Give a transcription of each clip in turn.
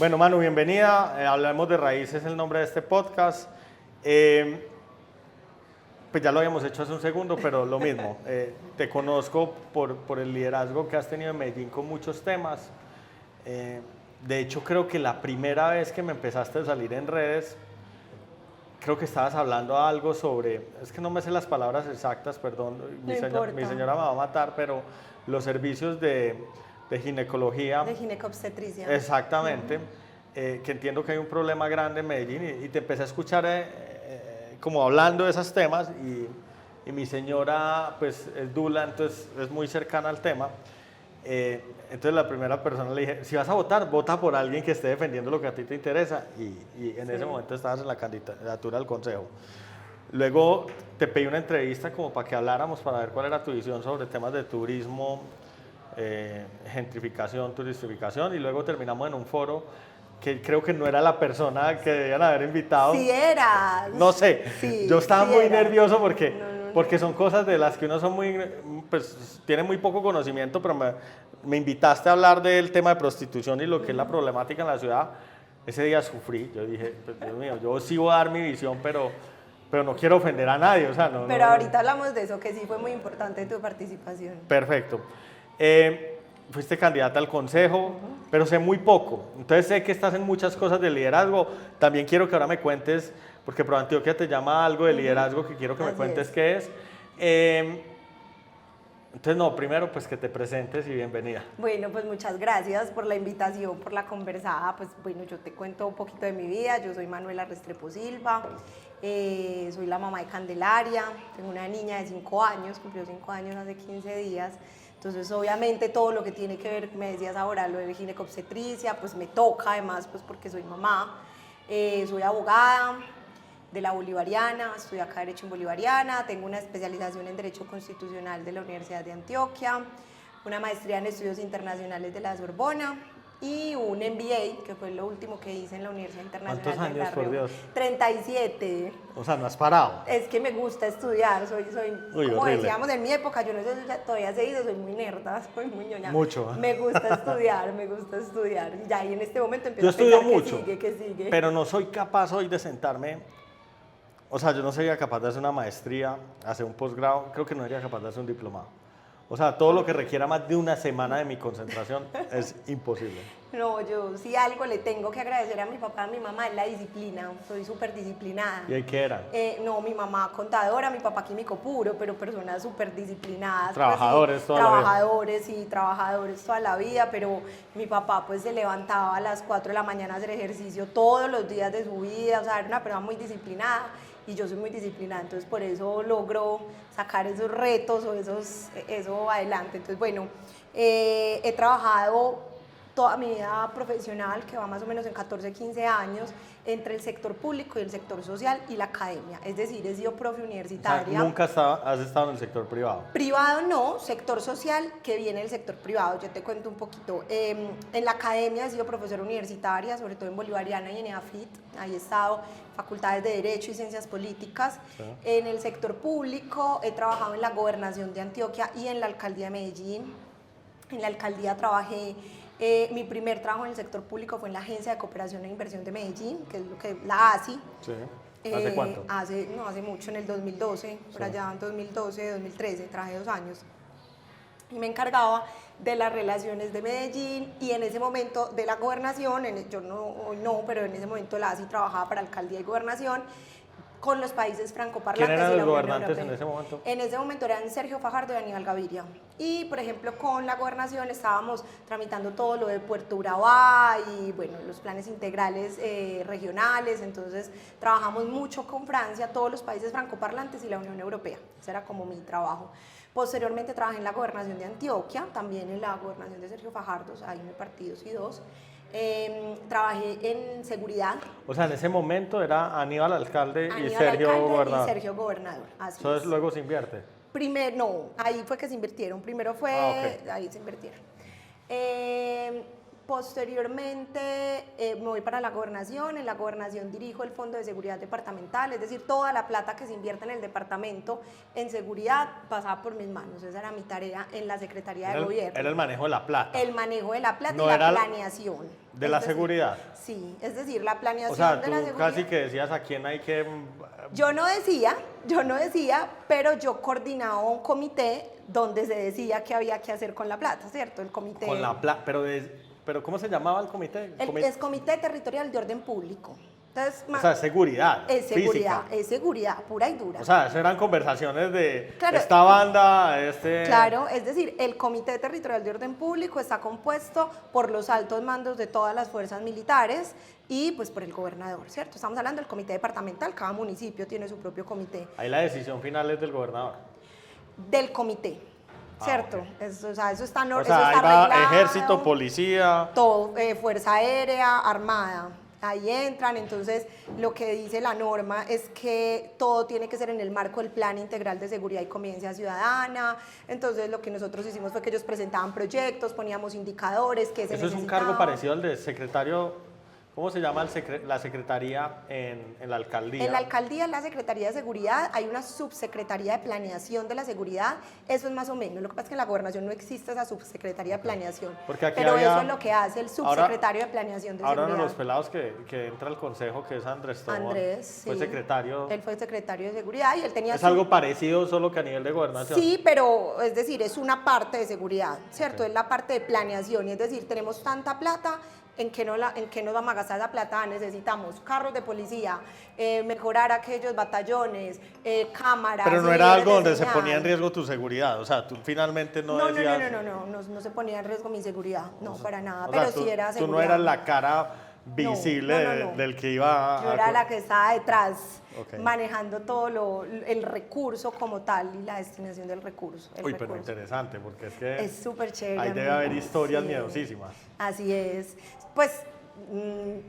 Bueno, Manu, bienvenida. Hablemos de Raíces, es el nombre de este podcast. Pues ya lo habíamos hecho hace un segundo, pero lo mismo. Te conozco por el liderazgo que has tenido en Medellín con muchos temas. De hecho, creo que la primera vez que me empezaste a salir en redes, creo que estabas hablando algo sobre, es que no me sé las palabras exactas, perdón, mi señora me va a matar, pero los servicios de ginecología. De ginecobstetricia. Exactamente, que entiendo que hay un problema grande en Medellín y te empecé a escuchar como hablando de esos temas y mi señora pues es dula, entonces es muy cercana al tema. Entonces la primera persona le dije, si vas a votar, vota por alguien que esté defendiendo lo que a ti te interesa y en ese momento estabas en la candidatura al consejo. Luego te pedí una entrevista como para que habláramos, para ver cuál era tu visión sobre temas de turismo, gentrificación, turistificación, y luego terminamos en un foro que creo que no era la persona que debían haber invitado. Sí era. No sé, sí, yo estaba sí muy era. nervioso porque son cosas de las que uno pues, tiene muy poco conocimiento, pero me invitaste a hablar del tema de prostitución y lo que es la problemática en la ciudad. Ese día sufrí, yo dije, pues, Dios mío, yo sí voy a dar mi visión, pero no quiero ofender a nadie, o sea, no. Pero ahorita hablamos de eso, que sí fue muy importante tu participación. Perfecto. Fuiste candidata al consejo, pero sé muy poco. Entonces sé que estás en muchas cosas de liderazgo. También quiero que ahora me cuentes, porque ProAntioquia te llama algo de liderazgo que quiero que me cuentes qué es. Entonces, no, primero pues que te presentes y bienvenida. Bueno, pues muchas gracias por la invitación, por la conversada. Pues bueno, yo te cuento un poquito de mi vida. Yo soy Manuela Restrepo Silva, soy la mamá de Candelaria, tengo una niña de 5 años, cumplió 5 años hace 15 días. Entonces, obviamente, todo lo que tiene que ver, me decías ahora, lo de ginecobstetricia, pues me toca, además, pues porque soy mamá. Soy abogada de la Bolivariana, estudié acá Derecho en Bolivariana, tengo una especialización en Derecho Constitucional de la Universidad de Antioquia, una maestría en Estudios Internacionales de la Sorbona y un MBA, que fue lo último que hice en la Universidad Internacional de ¿Cuántos años, por Dios? 37. O sea, no has parado. Es que me gusta estudiar, soy como horrible. decíamos en mi época, yo no sé si todavía se dice, soy muy nerda, soy muy ñoña. Mucho. Me gusta estudiar, Y ya ahí en este momento empiezo a pensar mucho, que sigue. Pero no soy capaz hoy de sentarme, o sea, yo no sería capaz de hacer una maestría, hacer un posgrado, creo que no sería capaz de hacer un diplomado. O sea, todo lo que requiera más de una semana de mi concentración es imposible. No, yo sí algo le tengo que agradecer a mi papá, a mi mamá, es la disciplina. Soy súper disciplinada. ¿Y qué eran? No, mi mamá contadora, mi papá químico puro, pero personas súper disciplinadas. Trabajadores, pues, sí, trabajadores toda la vida, pero mi papá pues se levantaba a las 4 de la mañana a hacer ejercicio todos los días de su vida, o sea, era una persona muy disciplinada. Y yo soy muy disciplinada, entonces por eso logro sacar esos retos o eso adelante. Entonces, bueno, he trabajado toda mi vida profesional, que va más o menos en 14, 15 años, entre el sector público y el sector social y la academia. Es decir, he sido profe universitaria. O sea, ¿nunca has estado en el sector privado? Privado no, sector social, que viene del sector privado. Yo te cuento un poquito. En la academia he sido profesora universitaria, sobre todo en Bolivariana y en EAFIT. Ahí he estado facultades de Derecho y Ciencias Políticas. Sí. En el sector público he trabajado en la Gobernación de Antioquia y en la Alcaldía de Medellín. En la Alcaldía trabajé. Mi primer trabajo en el sector público fue en la Agencia de Cooperación e Inversión de Medellín, que es lo que la ASI. Sí. ¿Hace cuánto? Hace mucho, en el 2012, por allá en 2012, 2013, trabajé 2 años. Y me encargaba de las relaciones de Medellín y en ese momento de la gobernación, pero en ese momento la ASI trabajaba para alcaldía y gobernación, con los países francoparlantes. ¿Quién eran los gobernantes en ese momento? En ese momento eran Sergio Fajardo y Aníbal Gaviria. Y, por ejemplo, con la gobernación estábamos tramitando todo lo de Puerto Urabá y, bueno, los planes integrales regionales. Entonces, trabajamos mucho con Francia, todos los países francoparlantes y la Unión Europea. Ese era como mi trabajo. Posteriormente trabajé en la gobernación de Antioquia, también en la gobernación de Sergio Fajardo, o sea, ahí me partí 2 y 2. Trabajé en seguridad. O sea, en ese momento era Aníbal alcalde y Sergio gobernador. Así Entonces es. Luego se invierte. No, ahí fue que se invirtieron. Primero fue, ahí se invirtieron. posteriormente me voy para la gobernación. En la gobernación dirijo el Fondo de Seguridad Departamental, es decir, toda la plata que se invierte en el departamento en seguridad pasaba por mis manos. Esa era mi tarea en la Secretaría de Gobierno. Era el manejo de la plata. El manejo de la plata No y la era planeación. de la seguridad. Sí, es decir, la planeación O sea, de tú la seguridad. casi que decías a quién hay que... Yo no decía, pero yo coordinaba un comité donde se decía qué había que hacer con la plata, ¿cierto? El comité. Con la plata, pero ¿cómo se llamaba el comité? Es Comité Territorial de Orden Público. Entonces, o sea, seguridad. Es seguridad, física. es seguridad, pura y dura. O sea, eso eran conversaciones de Claro, esta banda, Claro, es decir, el Comité Territorial de Orden Público está compuesto por los altos mandos de todas las fuerzas militares y pues por el gobernador, ¿cierto? Estamos hablando del comité departamental, cada municipio tiene su propio comité. Ahí la decisión final es del gobernador. Del comité, ¿cierto? Ok. Eso está, O sea, eso está ahí va arreglado. ejército, policía. Todo, Fuerza Aérea, Armada. Ahí entran, entonces lo que dice la norma es que todo tiene que ser en el marco del Plan Integral de Seguridad y Convivencia Ciudadana. Entonces lo que nosotros hicimos fue que ellos presentaban proyectos, poníamos indicadores que se Eso es un cargo parecido al de secretario. ¿Cómo se llama la secretaría en la alcaldía? En la alcaldía, en la Secretaría de Seguridad, hay una subsecretaría de planeación de la seguridad. Eso es más o menos. Lo que pasa es que en la gobernación no existe esa subsecretaría de planeación. Porque aquí pero había- eso es lo que hace el subsecretario de planeación de Ahora uno seguridad. de los pelados que entra al consejo, que es Andrés Tobón, Andrés, fue sí. secretario. Él fue secretario de seguridad y él tenía Es algo parecido, solo que a nivel de gobernación. Sí, pero es decir, es una parte de seguridad, ¿cierto? Es la parte de planeación, y es decir, tenemos tanta plata, ¿en qué nos vamos a gastar esa plata? Necesitamos carros de policía, mejorar aquellos batallones, cámaras. Pero no era algo de donde se señal. ponía en riesgo tu seguridad, o sea, tú finalmente no decías... No se ponía en riesgo mi seguridad, no, para nada, O pero sea, sí era tú seguridad. no eras la cara visible no. del que iba a... Yo era la que estaba detrás, Ok. manejando todo el recurso como tal y la destinación del recurso. Uy, pero interesante, porque es que Es súper chévere. ahí debe amigo. haber historias Sí. miedosísimas. Así es. Pues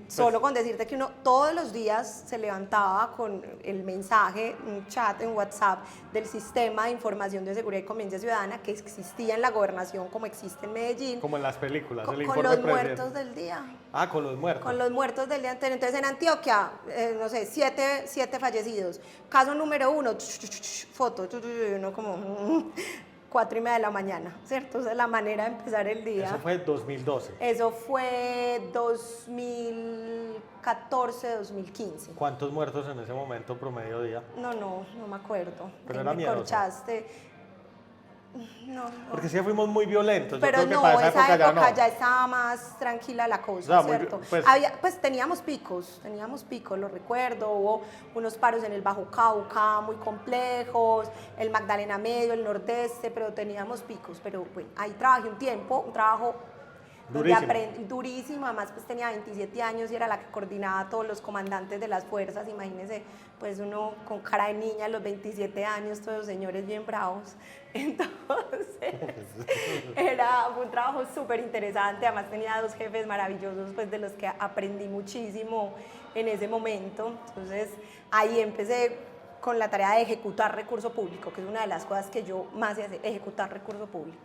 solo con decirte que uno todos los días se levantaba con el mensaje, un chat en WhatsApp del Sistema de Información de Seguridad y Convivencia Ciudadana que existía en la gobernación como existe en Medellín. Como en las películas, el Con informe los presidente. muertos del día. Ah, con los muertos. Con los muertos del día anterior. Entonces en Antioquia, no sé, siete fallecidos. Caso número 1, foto, uno como 4:30 de la mañana, ¿cierto? Esa es la manera de empezar el día. Eso fue 2012. Eso fue 2014, 2015. ¿Cuántos muertos en ese momento promedio día? No me acuerdo. Pero Ahí era me miedoso. corchaste. No. Porque sí fuimos muy violentos. Pero yo creo no, que para esa época, ya no. estaba más tranquila la cosa, O sea, muy- ¿cierto? pues- Pues teníamos picos, lo recuerdo, hubo unos paros en el Bajo Cauca muy complejos, el Magdalena Medio, el Nordeste, pero teníamos picos, pero bueno, ahí trabajé un tiempo, un trabajo donde Durísimo. aprendí durísimo, además pues tenía 27 años y era la que coordinaba a todos los comandantes de las fuerzas, imagínense, pues uno con cara de niña a los 27 años, todos los señores bien bravos, entonces fue un trabajo súper interesante, además tenía 2 jefes maravillosos pues de los que aprendí muchísimo en ese momento, entonces ahí empecé con la tarea de ejecutar recurso público, que es una de las cosas que yo más sé hacer, ejecutar recurso público.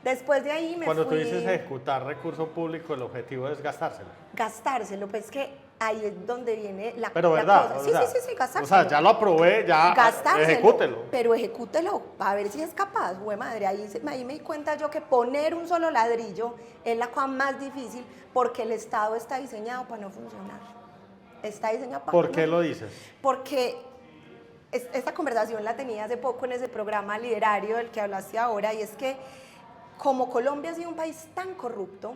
Después de ahí me Cuando fui... tú dices ejecutar recurso público, el objetivo es gastárselo. Gastárselo, pues que ahí es donde viene la, Pero la verdad, cosa. o Sí, sea, gastárselo. O sea, ya lo aprobé, ya Gastárselo, ejecútelo. pero ejecútelo, a ver si es capaz, güey madre, ahí me di cuenta yo que poner un solo ladrillo es la cosa más difícil porque el Estado está diseñado para no funcionar. Está diseñado para ¿Por qué lo dices? Porque esta conversación la tenía hace poco en ese programa literario del que hablaste ahora, y es que como Colombia ha sido un país tan corrupto,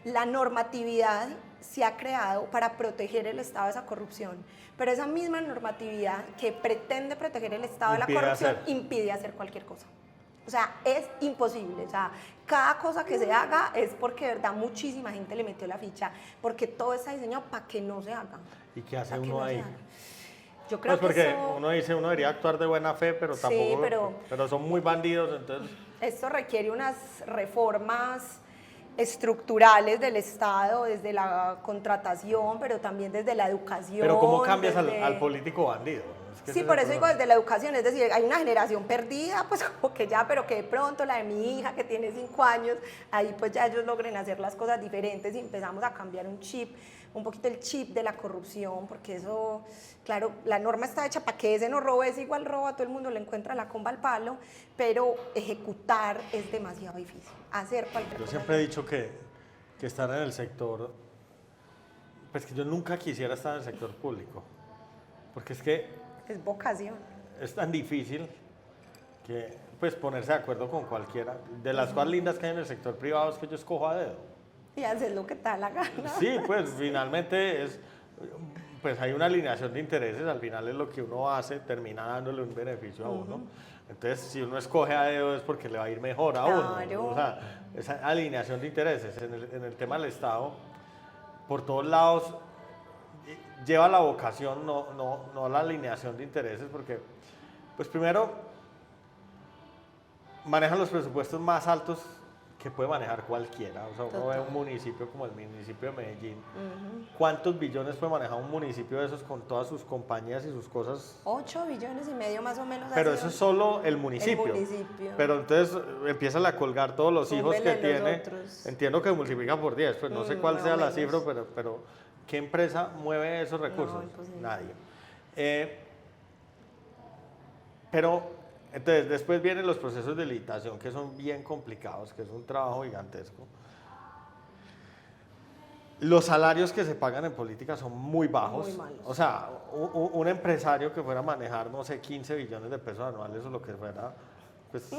la normatividad se ha creado para proteger el Estado de esa corrupción, pero esa misma normatividad que pretende proteger el Estado de la Impide corrupción hacer. impide hacer cualquier cosa. O sea, es imposible. O sea, cada cosa que se haga es porque de verdad muchísima gente le metió la ficha, porque todo está diseñado para que no se haga. ¿Y qué hace Para que uno no se ahí? haga. Yo creo Pues que porque eso... uno dice, uno debería actuar de buena fe, pero Sí, tampoco... pero- son muy bandidos, entonces... Esto requiere unas reformas estructurales del Estado, desde la contratación, pero también desde la educación. Pero ¿cómo cambias desde... al político bandido? Es que Sí, por eso digo desde la educación, es decir, hay una generación perdida, pues como que ya, pero que de pronto la de mi hija que tiene 5 años, ahí pues ya ellos logren hacer las cosas diferentes y empezamos a cambiar un poquito el chip de la corrupción, porque eso, claro, la norma está hecha para que ese no robe, ese igual roba, todo el mundo le encuentra la comba al palo, pero ejecutar es demasiado difícil, hacer cualquier Yo cosa. siempre he dicho que estar en el sector, pues que yo nunca quisiera estar en el sector público, porque es que Es vocación. es tan difícil que pues ponerse de acuerdo con cualquiera. De las cosas lindas que hay en el sector privado es que yo escojo a dedo. Y hacer lo que te da la gana. Sí, pues finalmente pues hay una alineación de intereses, al final es lo que uno hace, termina dándole un beneficio a uno. Entonces, si uno escoge a dedo es porque le va a ir mejor a Claro. uno. O sea, esa alineación de intereses en el tema del Estado, por todos lados, lleva la vocación, no la alineación de intereses, porque, pues primero, manejan los presupuestos más altos que puede manejar cualquiera. O sea, uno ve un municipio como el municipio de Medellín. ¿Cuántos billones puede manejar un municipio de esos con todas sus compañías y sus cosas? 8,5 billones más o menos. Pero eso es solo el municipio. El municipio. Pero entonces empiezan a colgar todos los hijos que Súmele los tiene. otros. Entiendo que multiplica por 10, pues no sé cuál más sea o la menos. cifra, pero ¿qué empresa mueve esos recursos? imposible. Nadie. Pero entonces después vienen los procesos de licitación que son bien complicados, que es un trabajo gigantesco. Los salarios que se pagan en política son muy bajos. Muy malos. O sea, un empresario que fuera a manejar, no sé, 15 billones de pesos anuales o lo que fuera, pues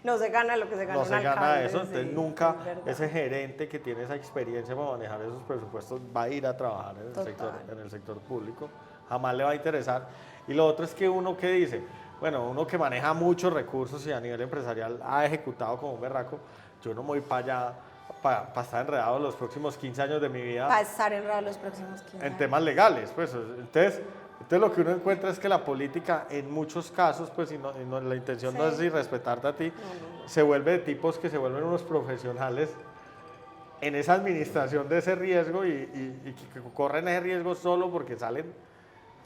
No se gana lo que se gana no un se gana alcalde, eso. sí, Entonces nunca es verdad. ese gerente que tiene esa experiencia para manejar esos presupuestos va a ir a trabajar Total. en el sector público. Jamás le va a interesar. Y lo otro es que uno que dice, bueno, uno que maneja muchos recursos y a nivel empresarial ha ejecutado como un berraco, yo no me voy para allá para estar enredado los próximos 15 años de mi vida Para estar enredado los próximos 15 en años. temas legales. Pues, entonces lo que uno encuentra es que la política en muchos casos, pues la intención no Sí. es irrespetarte a ti, No. se vuelve de tipos que se vuelven unos profesionales en esa administración de ese riesgo y que corren ese riesgo solo porque salen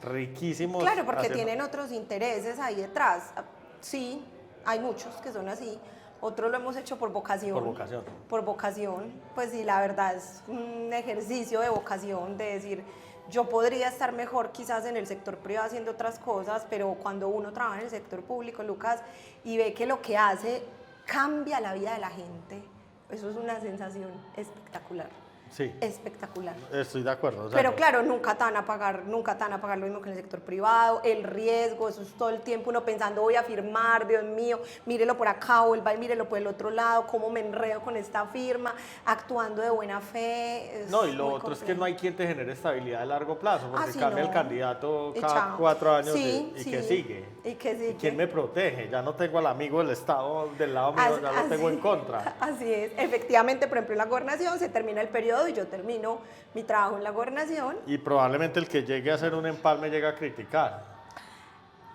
riquísimos. Claro, porque haciendo- tienen otros intereses ahí detrás. Sí, hay muchos que son así. Otros lo hemos hecho por vocación. Por vocación. Por vocación. Pues sí, la verdad es un ejercicio de vocación, de decir, yo podría estar mejor quizás en el sector privado haciendo otras cosas, pero cuando uno trabaja en el sector público, Lucas, y ve que lo que hace cambia la vida de la gente, eso es una sensación espectacular. Sí, Espectacular. estoy de acuerdo. O sea, Pero claro, nunca te van a pagar lo mismo que en el sector privado, el riesgo, eso es todo el tiempo uno pensando, voy a firmar, Dios mío, mírelo por acá, vuelva y mírelo por el otro lado, cómo me enredo con esta firma, actuando de buena fe. no, y lo otro es que no hay quien te genere estabilidad a largo plazo, porque sí, cambia no. el candidato Y cada chao. 4 años Sí, y sí. que sigue. Y que sigue. ¿Y quién me protege? Ya no tengo al amigo del Estado del lado mío, ya lo tengo en contra. Así es. Efectivamente, por ejemplo, en la gobernación se termina el periodo y yo termino mi trabajo en la gobernación. Y probablemente el que llegue a hacer un empalme llegue a criticar.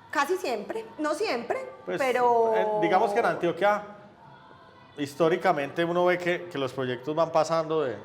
Casi siempre, no siempre, Pues, pero... digamos que en Antioquia, históricamente uno ve que los proyectos van pasando de...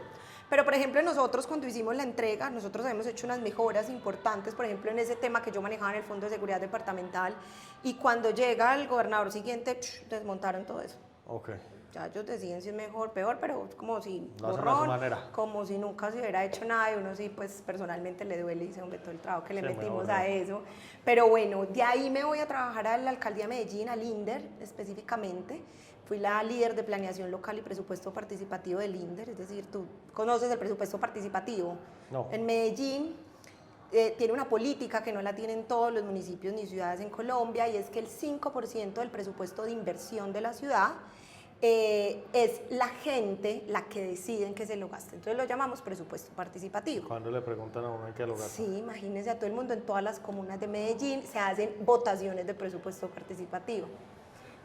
Pero, por ejemplo, nosotros cuando hicimos la entrega, nosotros hemos hecho unas mejoras importantes, por ejemplo, en ese tema que yo manejaba en el Fondo de Seguridad Departamental, y cuando llega el gobernador siguiente, desmontaron todo eso. Ok. Ya ellos deciden si es mejor o peor, pero es como si Lo hacen a su manera. como si nunca se hubiera hecho nada, y uno sí, pues personalmente le duele y dice, hombre, todo el trabajo que le Sí, metimos mejor, a ¿no? eso. Pero bueno, de ahí me voy a trabajar a la Alcaldía de Medellín, al INDER específicamente. Fui la líder de planeación local y presupuesto participativo del INDER, es decir, tú conoces el presupuesto participativo. No. En Medellín tiene una política que no la tienen todos los municipios ni ciudades en Colombia, y es que el 5% del presupuesto de inversión de la ciudad es la gente la que decide en qué se lo gasta. Entonces lo llamamos presupuesto participativo. Cuando le preguntan a uno en qué lo gasta. Sí, imagínense, a todo el mundo en todas las comunas de Medellín se hacen votaciones de presupuesto participativo.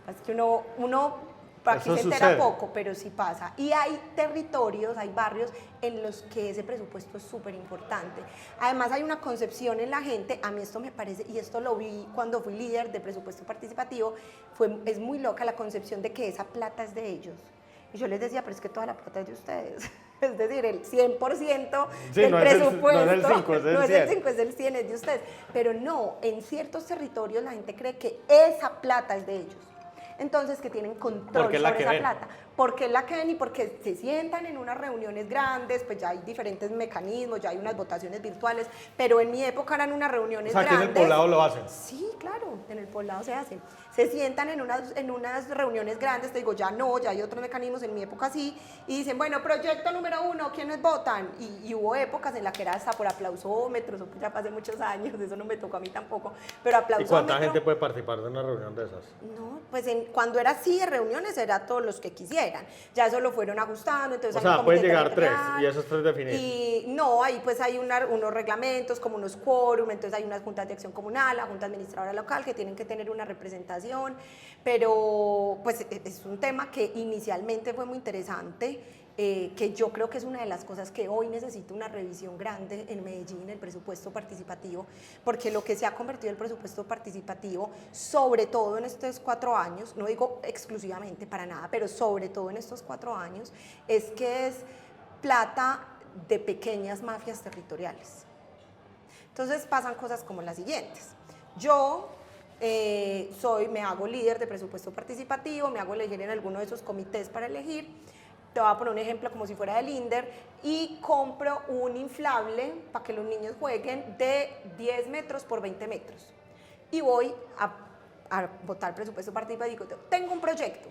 Es que uno aquí Eso se entera sucede. poco, pero sí pasa. Y hay territorios, hay barrios en los que ese presupuesto es súper importante. Además hay una concepción en la gente, a mí esto me parece, y esto lo vi cuando fui líder de presupuesto participativo, es muy loca la concepción de que esa plata es de ellos. Y yo les decía, pero es que toda la plata es de ustedes. Es decir, el 100% Sí, del no presupuesto. no es el 5, es el no es 100. el 5, es el 100, es de ustedes. Pero no, en ciertos territorios la gente cree que esa plata es de ellos. Entonces, que tienen control Porque es la sobre que esa ven. plata. Porque es la que ven y porque se sientan en unas reuniones grandes, pues ya hay diferentes mecanismos, ya hay unas votaciones virtuales, pero en mi época eran unas reuniones O sea, que en grandes. el poblado lo hacen. Sí, claro, en el poblado se hacen. Se sientan en unas reuniones grandes, te digo, ya no, ya hay otros mecanismos, en mi época sí, y dicen, bueno, proyecto número 1, ¿quiénes votan? Y hubo épocas en las que era hasta por aplausómetros, eso ya pasé muchos años, eso no me tocó a mí tampoco, pero ¿Y aplausómetro. cuánta gente puede participar de una reunión de esas? No, pues cuando era así de reuniones era todos los que quisieran, ya eso lo fueron ajustando, entonces O hay sea, un pueden comité llegar 3 territorial, y esos 3 definidos. y no, ahí pues hay unos reglamentos como unos quórum, entonces hay unas juntas de acción comunal, la junta administradora local que tienen que tener una representación, pero pues es un tema que inicialmente fue muy interesante, que yo creo que es una de las cosas que hoy necesita una revisión grande en Medellín, el presupuesto participativo, porque lo que se ha convertido el presupuesto participativo, sobre todo en estos 4 años, no digo exclusivamente para nada, pero sobre todo en estos 4 años, es que es plata de pequeñas mafias territoriales. Entonces pasan cosas como las siguientes. Yo me hago líder de presupuesto participativo, me hago elegir en alguno de esos comités para elegir. Te voy a poner un ejemplo como si fuera del INDER y compro un inflable para que los niños jueguen de 10 metros por 20 metros. Y voy a votar presupuesto participativo. Tengo un proyecto.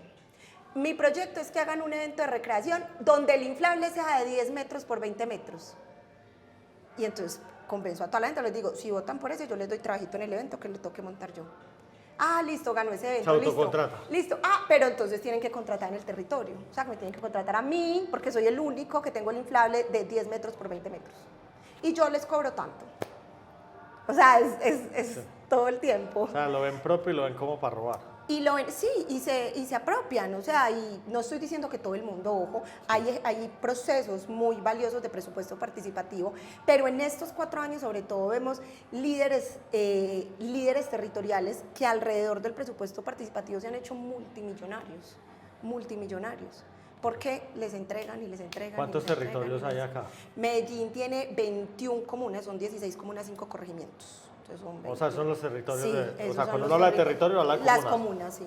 Mi proyecto es que hagan un evento de recreación donde el inflable sea de 10 metros por 20 metros. Y entonces convenzo a toda la gente, les digo, si votan por eso, yo les doy trabajito en el evento que le toque montar yo. Ah, listo, ganó ese evento, Se autocontrata. listo. Ah, pero entonces tienen que contratar en el territorio. O sea, me tienen que contratar a mí, porque soy el único que tengo el inflable de 10 metros por 20 metros. Y yo les cobro tanto. O sea, es todo el tiempo. O sea, lo ven propio y lo ven como para robar. Y lo ven, sí, y se apropian, o sea, y no estoy diciendo que todo el mundo, ojo, hay procesos muy valiosos de presupuesto participativo, pero en estos 4 años sobre todo vemos líderes territoriales que alrededor del presupuesto participativo se han hecho multimillonarios, porque les entregan y les entregan. ¿Cuántos territorios hay acá? Medellín tiene 21 comunas, son 16 comunas, 5 corregimientos. O sea, son los territorios sí, o sea, cuando uno habla de territorio, habla de comunas. Las comunas, sí.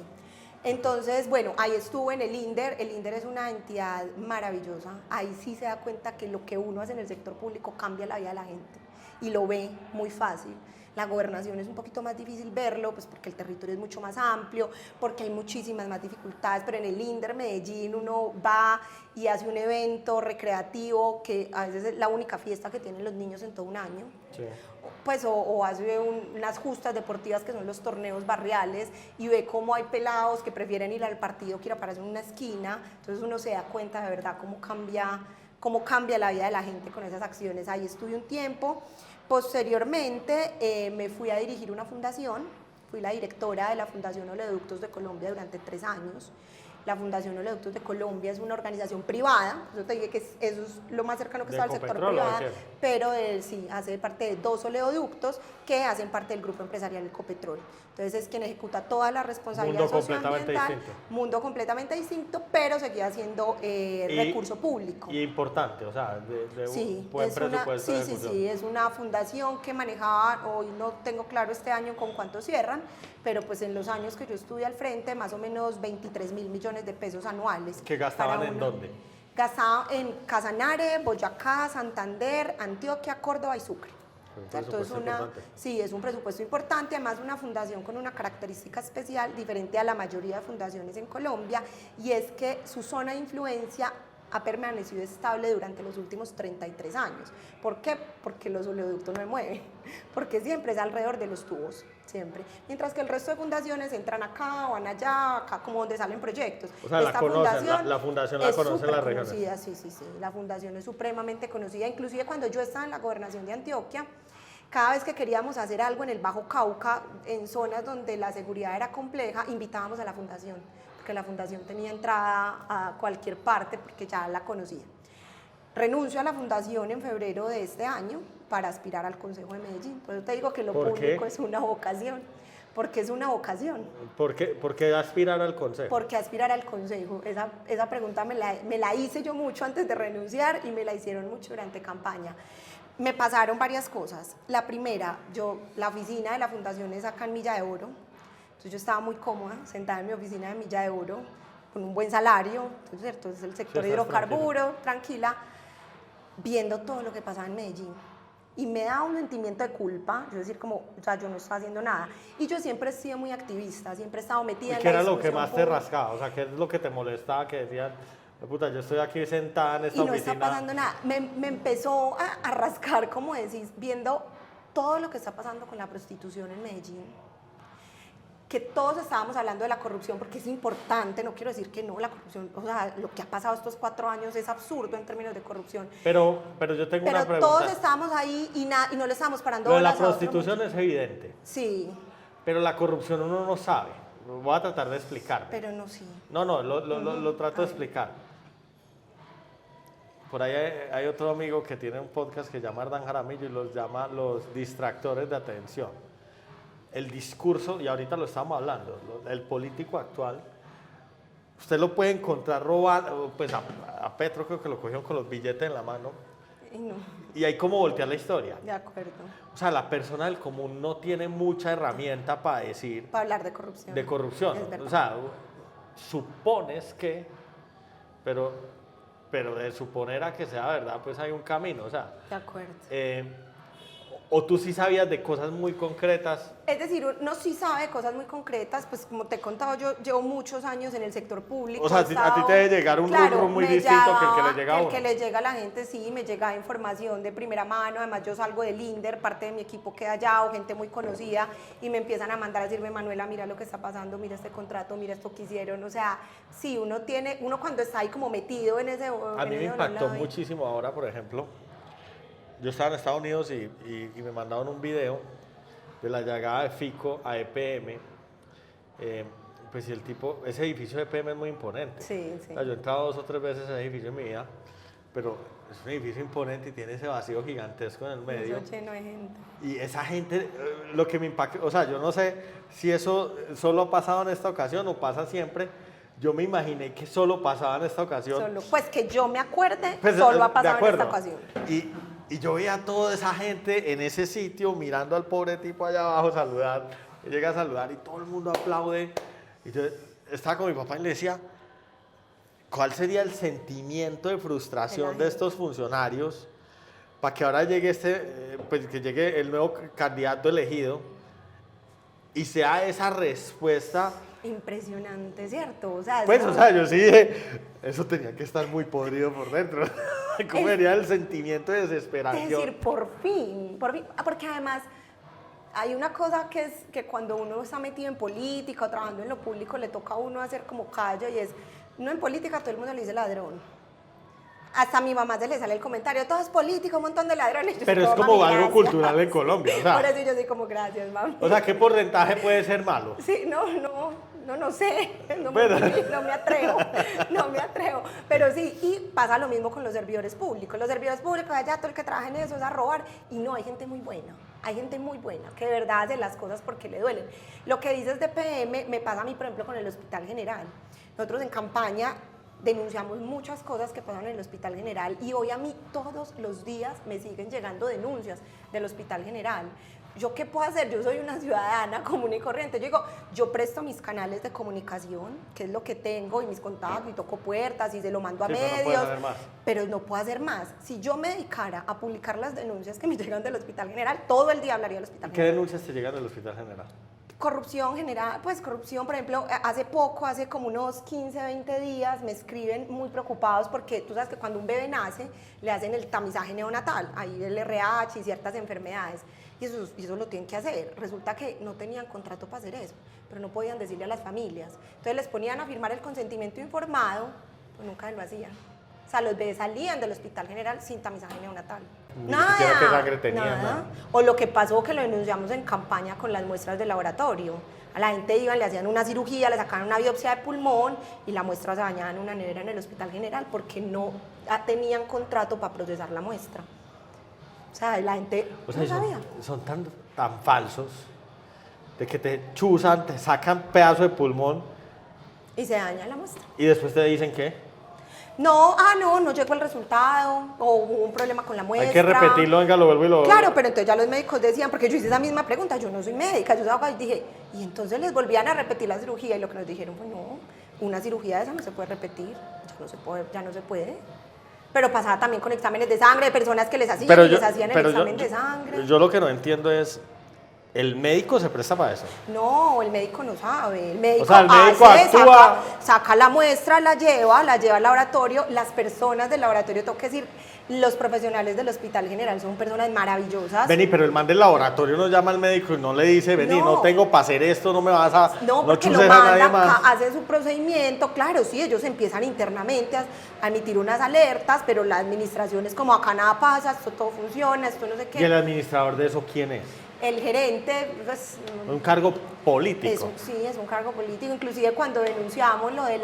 Entonces, bueno, ahí estuve en el INDER. El INDER es una entidad maravillosa. Ahí sí se da cuenta que lo que uno hace en el sector público cambia la vida de la gente y lo ve muy fácil. La gobernación es un poquito más difícil verlo, pues porque el territorio es mucho más amplio, porque hay muchísimas más dificultades, pero en el INDER Medellín uno va y hace un evento recreativo que a veces es la única fiesta que tienen los niños en todo un año. Sí. Pues o hace unas justas deportivas que son los torneos barriales y ve cómo hay pelados que prefieren ir al partido que ir a pararse en una esquina, entonces uno se da cuenta de verdad cómo cambia la vida de la gente con esas acciones. Ahí estuve un tiempo, posteriormente me fui a dirigir una fundación, fui la directora de la Fundación Oleoductos de Colombia durante 3 años. La Fundación Oleoductos de Colombia es una organización privada, yo te dije que eso es lo más cercano que está al sector privado, pero sí, hace parte de 2 oleoductos que hacen parte del grupo empresarial Ecopetrol. Entonces es quien ejecuta toda la responsabilidad socioambiental, mundo completamente distinto, pero seguía siendo recurso público. Y importante, o sea, sí, buen presupuesto de ejecución. Sí, es una fundación que manejaba, hoy no tengo claro este año con cuánto cierran, pero pues en los años que yo estuve al frente, más o menos 23.000 millones de pesos anuales. ¿Que gastaban en dónde? Gastaba en Casanare, Boyacá, Santander, Antioquia, Córdoba y Sucre. Entonces sí, es un presupuesto importante, además una fundación con una característica especial, diferente a la mayoría de fundaciones en Colombia, y es que su zona de influencia ha permanecido estable durante los últimos 33 años. ¿Por qué? Porque los oleoductos no se mueven, porque siempre es alrededor de los tubos, siempre. Mientras que el resto de fundaciones entran acá, van allá, acá como donde salen proyectos. O sea, la fundación la conocen las regiones. Sí, la fundación es supremamente conocida, inclusive cuando yo estaba en la gobernación de Antioquia, cada vez que queríamos hacer algo en el Bajo Cauca, en zonas donde la seguridad era compleja, invitábamos a la fundación, porque la fundación tenía entrada a cualquier parte porque ya la conocía. Renuncio a la fundación en febrero de este año para aspirar al Consejo de Medellín. Por eso te digo que lo público es una vocación. porque es una vocación. ¿Por qué aspirar al consejo? ¿Por qué aspirar al consejo? Esa pregunta me la hice yo mucho antes de renunciar y me la hicieron mucho durante campaña. Me pasaron varias cosas. La primera, la oficina de la fundación es acá en Milla de Oro, entonces yo estaba muy cómoda sentada en mi oficina de Milla de Oro con un buen salario, entonces el sector de hidrocarburo, tranquila, viendo todo lo que pasaba en Medellín. Y me da un sentimiento de culpa, yo decir como, o sea, yo no estaba haciendo nada. Y yo siempre he sido muy activista, siempre he estado metida en la discusión. ¿Y qué era lo que más te rascaba? O sea, ¿qué es lo que te molestaba? Que decían, puta, yo estoy aquí sentada en esta oficina. Y no está pasando nada. Me empezó a rascar, como decís, viendo todo lo que está pasando con la prostitución en Medellín. Que todos estábamos hablando de la corrupción, porque es importante, no quiero decir que no, la corrupción, o sea, lo que ha pasado estos 4 años es absurdo en términos de corrupción. Pero yo tengo una pregunta. Pero todos estábamos ahí y no le estábamos parando bolas. Lo de la prostitución es evidente. Sí. Pero la corrupción uno no sabe. Voy a tratar de explicar. Pero no, sí. No, lo trato de explicar. Por ahí hay otro amigo que tiene un podcast que se llama Ardan Jaramillo y los llama los distractores de atención. El discurso, y ahorita lo estamos hablando, el político actual, usted lo puede encontrar robando, pues a Petro creo que lo cogieron con los billetes en la mano, y hay como voltear la historia. De acuerdo. O sea, la persona del común no tiene mucha herramienta para decir... Para hablar de corrupción. De corrupción. O sea, supones que, pero de suponer a que sea verdad, pues hay un camino, o sea... De acuerdo. ¿O tú sí sabías de cosas muy concretas? Es decir, uno sí sabe de cosas muy concretas, pues como te he contado, yo llevo muchos años en el sector público. O sea, a ti te debe llegar un rubro muy distinto que el que le llega a uno. El que le llega a la gente, sí, me llega información de primera mano, además yo salgo del INDER, parte de mi equipo queda allá, o gente muy conocida, y me empiezan a mandar a decirme, Manuela, mira lo que está pasando, mira este contrato, mira esto que hicieron, o sea, sí, uno cuando está ahí como metido en ese... A mí me impactó muchísimo ahora, por ejemplo, yo estaba en Estados Unidos y me mandaron un video de la llegada de Fico a EPM. Pues si el tipo, ese edificio de EPM es muy imponente. Sí, sí. O sea, yo he entrado 2 o 3 veces a ese edificio en mi vida, pero es un edificio imponente y tiene ese vacío gigantesco en el medio. Eso lleno de gente. Y esa gente, lo que me impacta, o sea, yo no sé si eso solo ha pasado en esta ocasión o pasa siempre. Yo me imaginé que solo pasaba en esta ocasión. Pues que yo me acuerde, pues, solo ha pasado en esta ocasión. Y yo veía a toda esa gente en ese sitio mirando al pobre tipo allá abajo saludar. Él llega a saludar y todo el mundo aplaude. Y yo estaba con mi papá y le decía, ¿cuál sería el sentimiento de frustración de estos funcionarios para que ahora llegue pues que llegue el nuevo candidato elegido y sea esa respuesta? Impresionante, ¿cierto? O sea, pues, o sea, yo sí dije, eso tenía que estar muy podrido por dentro. ¿Cómo sería el sentimiento de desesperación? Es decir, por fin, porque además hay una cosa que es que cuando uno está metido en política o trabajando en lo público le toca a uno hacer como callo y es, no, en política todo el mundo le dice ladrón. Hasta a mi mamá se le sale el comentario, todo es político, un montón de ladrones. Pero es como algo cultural en Colombia, o sea. Por eso yo soy como, gracias, mamá. O sea, ¿qué porcentaje puede ser malo? Sí, no sé, no me atrevo, pero sí, y pasa lo mismo con los servidores públicos, allá todo el que trabaja en eso es a robar, y no, hay gente muy buena, que de verdad hace las cosas porque le duelen. Lo que dices de PM me pasa a mí, por ejemplo, con el Hospital General. Nosotros en campaña denunciamos muchas cosas que pasan en el Hospital General y hoy a mí todos los días me siguen llegando denuncias del Hospital General. ¿Yo qué puedo hacer? Yo soy una ciudadana común y corriente. Yo digo, yo presto mis canales de comunicación, que es lo que tengo, y mis contactos, y toco puertas, y se lo mando a medios, pero no puedo hacer más. Si yo me dedicara a publicar las denuncias que me llegan del Hospital General, todo el día hablaría del Hospital General. ¿Qué denuncias te llegan del Hospital General? Corrupción general, pues corrupción, por ejemplo, hace como unos 15, 20 días me escriben muy preocupados porque tú sabes que cuando un bebé nace le hacen el tamizaje neonatal, ahí el RH y ciertas enfermedades, y eso lo tienen que hacer. Resulta que no tenían contrato para hacer eso, pero no podían decirle a las familias. Entonces les ponían a firmar el consentimiento informado, pues nunca lo hacían. O sea, los bebés salían del Hospital General sin tamizaje neonatal. Ni siquiera qué sangre tenían. Nada. O lo que pasó que lo denunciamos en campaña con las muestras de laboratorio. A la gente iban, le hacían una cirugía, le sacaban una biopsia de pulmón y la muestra se bañaba en una nevera en el Hospital General porque no tenían contrato para procesar la muestra. O sea, la gente no sabía. Son tan falsos de que te chuzan, te sacan pedazo de pulmón Y se daña la muestra. y después te dicen que No, no llegó el resultado, o hubo un problema con la muestra. hay que repetirlo, venga, lo vuelvo y lo... Claro, pero entonces ya los médicos decían, porque yo hice esa misma pregunta, yo no soy médica, yo estaba acá y dije, y entonces les volvían a repetir la cirugía y lo que nos dijeron fue, no, una cirugía de esa no se puede repetir, ya no se puede. Pero pasaba también con exámenes de sangre de personas que les hacían y les hacían el examen de sangre. Yo lo que no entiendo es, ¿el médico se presta para eso? No, el médico no sabe. El médico, O sea, el médico actúa... saca la muestra, la lleva al laboratorio. Las personas del laboratorio, tengo que decir, los profesionales del Hospital General son personas maravillosas. Vení, pero el man del laboratorio no llama al médico y no le dice, vení, no tengo para hacer esto, no me vas a... No, porque lo manda, hace su procedimiento. Claro, sí, ellos empiezan internamente a emitir unas alertas, pero la administración es como acá nada pasa, esto todo funciona, esto no sé qué. ¿Y el administrador de eso quién es? El gerente, pues... Un cargo político. Sí, es un cargo político. Inclusive cuando denunciamos lo de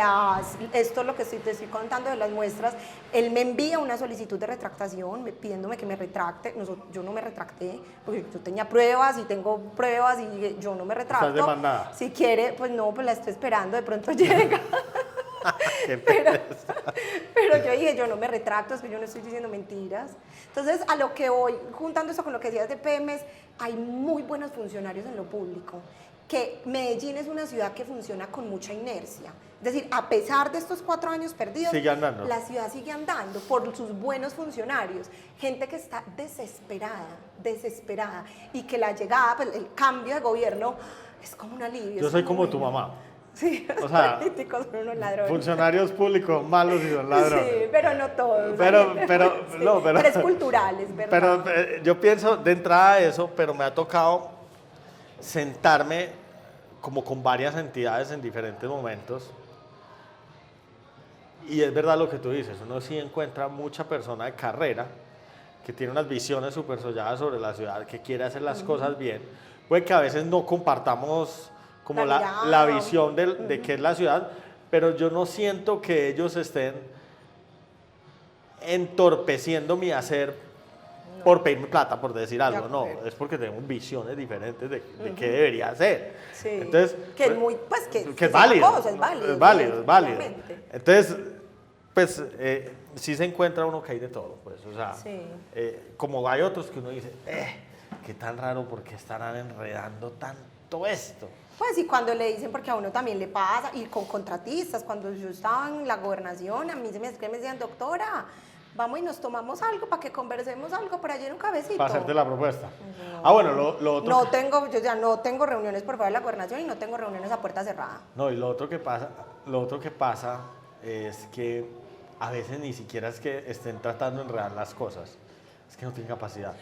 esto lo que te estoy contando de las muestras, él me envía una solicitud de retractación pidiéndome que me retracte. Yo no me retracté, porque yo tenía pruebas y tengo pruebas y yo no me retracto. ¿Estás demandada? Si quiere, pues no, pues la estoy esperando, de pronto llega. pero yo dije, yo no me retracto, es que yo no estoy diciendo mentiras. Entonces, a lo que voy, juntando eso con lo que decías de PEMES, hay muy buenos funcionarios en lo público, que Medellín es una ciudad que funciona con mucha inercia. Es decir, a pesar de estos 4 años perdidos, sigue andando. La ciudad sigue andando por sus buenos funcionarios. Gente que está desesperada, y que la llegada, pues, el cambio de gobierno es como un alivio. Yo soy como tu mamá. Sí, o sea, los políticos son unos ladrones. Funcionarios públicos malos y son ladrones. Sí, pero no todos. Pero es cultural, es verdad. Pero yo pienso de entrada eso, pero me ha tocado sentarme como con varias entidades en diferentes momentos. Y es verdad lo que tú dices, uno sí encuentra mucha persona de carrera que tiene unas visiones súper solladas sobre la ciudad, que quiere hacer las cosas bien. Puede que a veces no compartamos como la visión de qué es la ciudad, pero yo no siento que ellos estén entorpeciendo mi hacer por pedirme plata, por decir algo. No, es porque tenemos visiones diferentes de qué debería ser. Sí. Entonces, que es muy, pues que es válido. Es válido. Entonces, pues sí se encuentra uno que hay de todo, pues, o sea, sí. Como hay otros que uno dice, qué tan raro, ¿por qué estarán enredando tanto esto? Pues y cuando le dicen, porque a uno también le pasa, y con contratistas, cuando yo estaba en la gobernación, a mí se me decían, doctora, vamos y nos tomamos algo para que conversemos algo por allí en un cabecito. Para hacerte la propuesta. No, bueno, lo otro... yo ya no tengo reuniones por fuera de la gobernación y no tengo reuniones a puerta cerrada. No, y lo otro que pasa es que a veces ni siquiera es que estén tratando de enredar las cosas, es que no tienen capacidad.